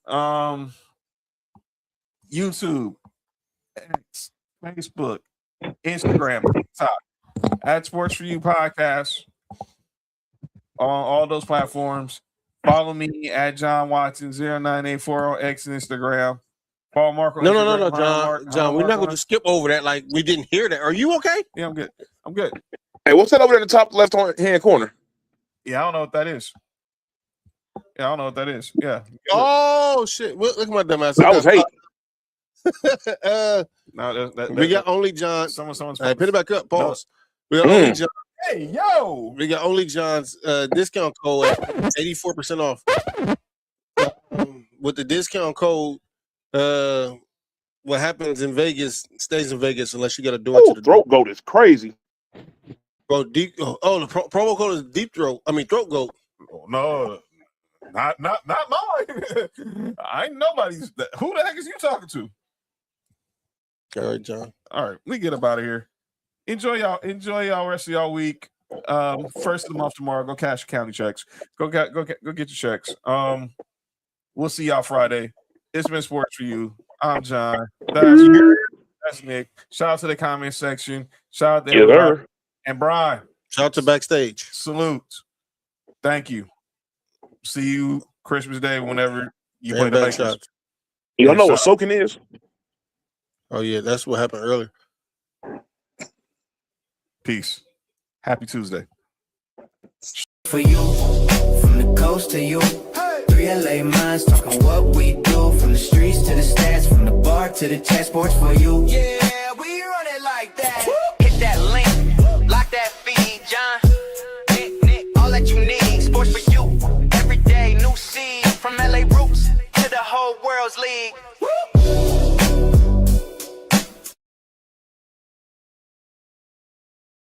YouTube, X, Facebook, Instagram, TikTok, at Sports for You Podcast on all those platforms. Follow me at John Watson 0984 on X and Instagram. Follow Mark on No, Instagram. John. We're not going to skip over that like we didn't hear that. Are you okay? Yeah, I'm good. Hey, what's that over there in the top left hand corner? Yeah, I don't know what that is. Yeah. Oh shit! Look at my dumb ass. I was hate. We got only John. Someone's hey, put it back up. Pause. We got only John. Hey, yo! We got only John's discount code at 84% off. With the discount code, what happens in Vegas stays in Vegas unless you got to do it to the throat goat is crazy. Bro, deep. Oh, the promo code is deep throat. I mean throat goat. No, not mine. I ain't nobody's. Who the heck is you talking to? All right, John. All right, we get up out of here. Enjoy y'all rest of y'all week. First of the month tomorrow. Go cash your county checks. Go get your checks. We'll see y'all Friday. It's been sports for you. I'm John. That's Nick. Shout out to the comment section. Shout out to everybody. And Brian. Shout out to backstage. Salute. Thank you. See you Christmas Day whenever you play the Lakers. Y'all know what soaking is? Oh, yeah. That's what happened earlier. Peace. Happy Tuesday. For you, from the coast to you, 3 LA minds talking what we do, from the streets to the stats, from the bar to the chess boards for you. Yeah.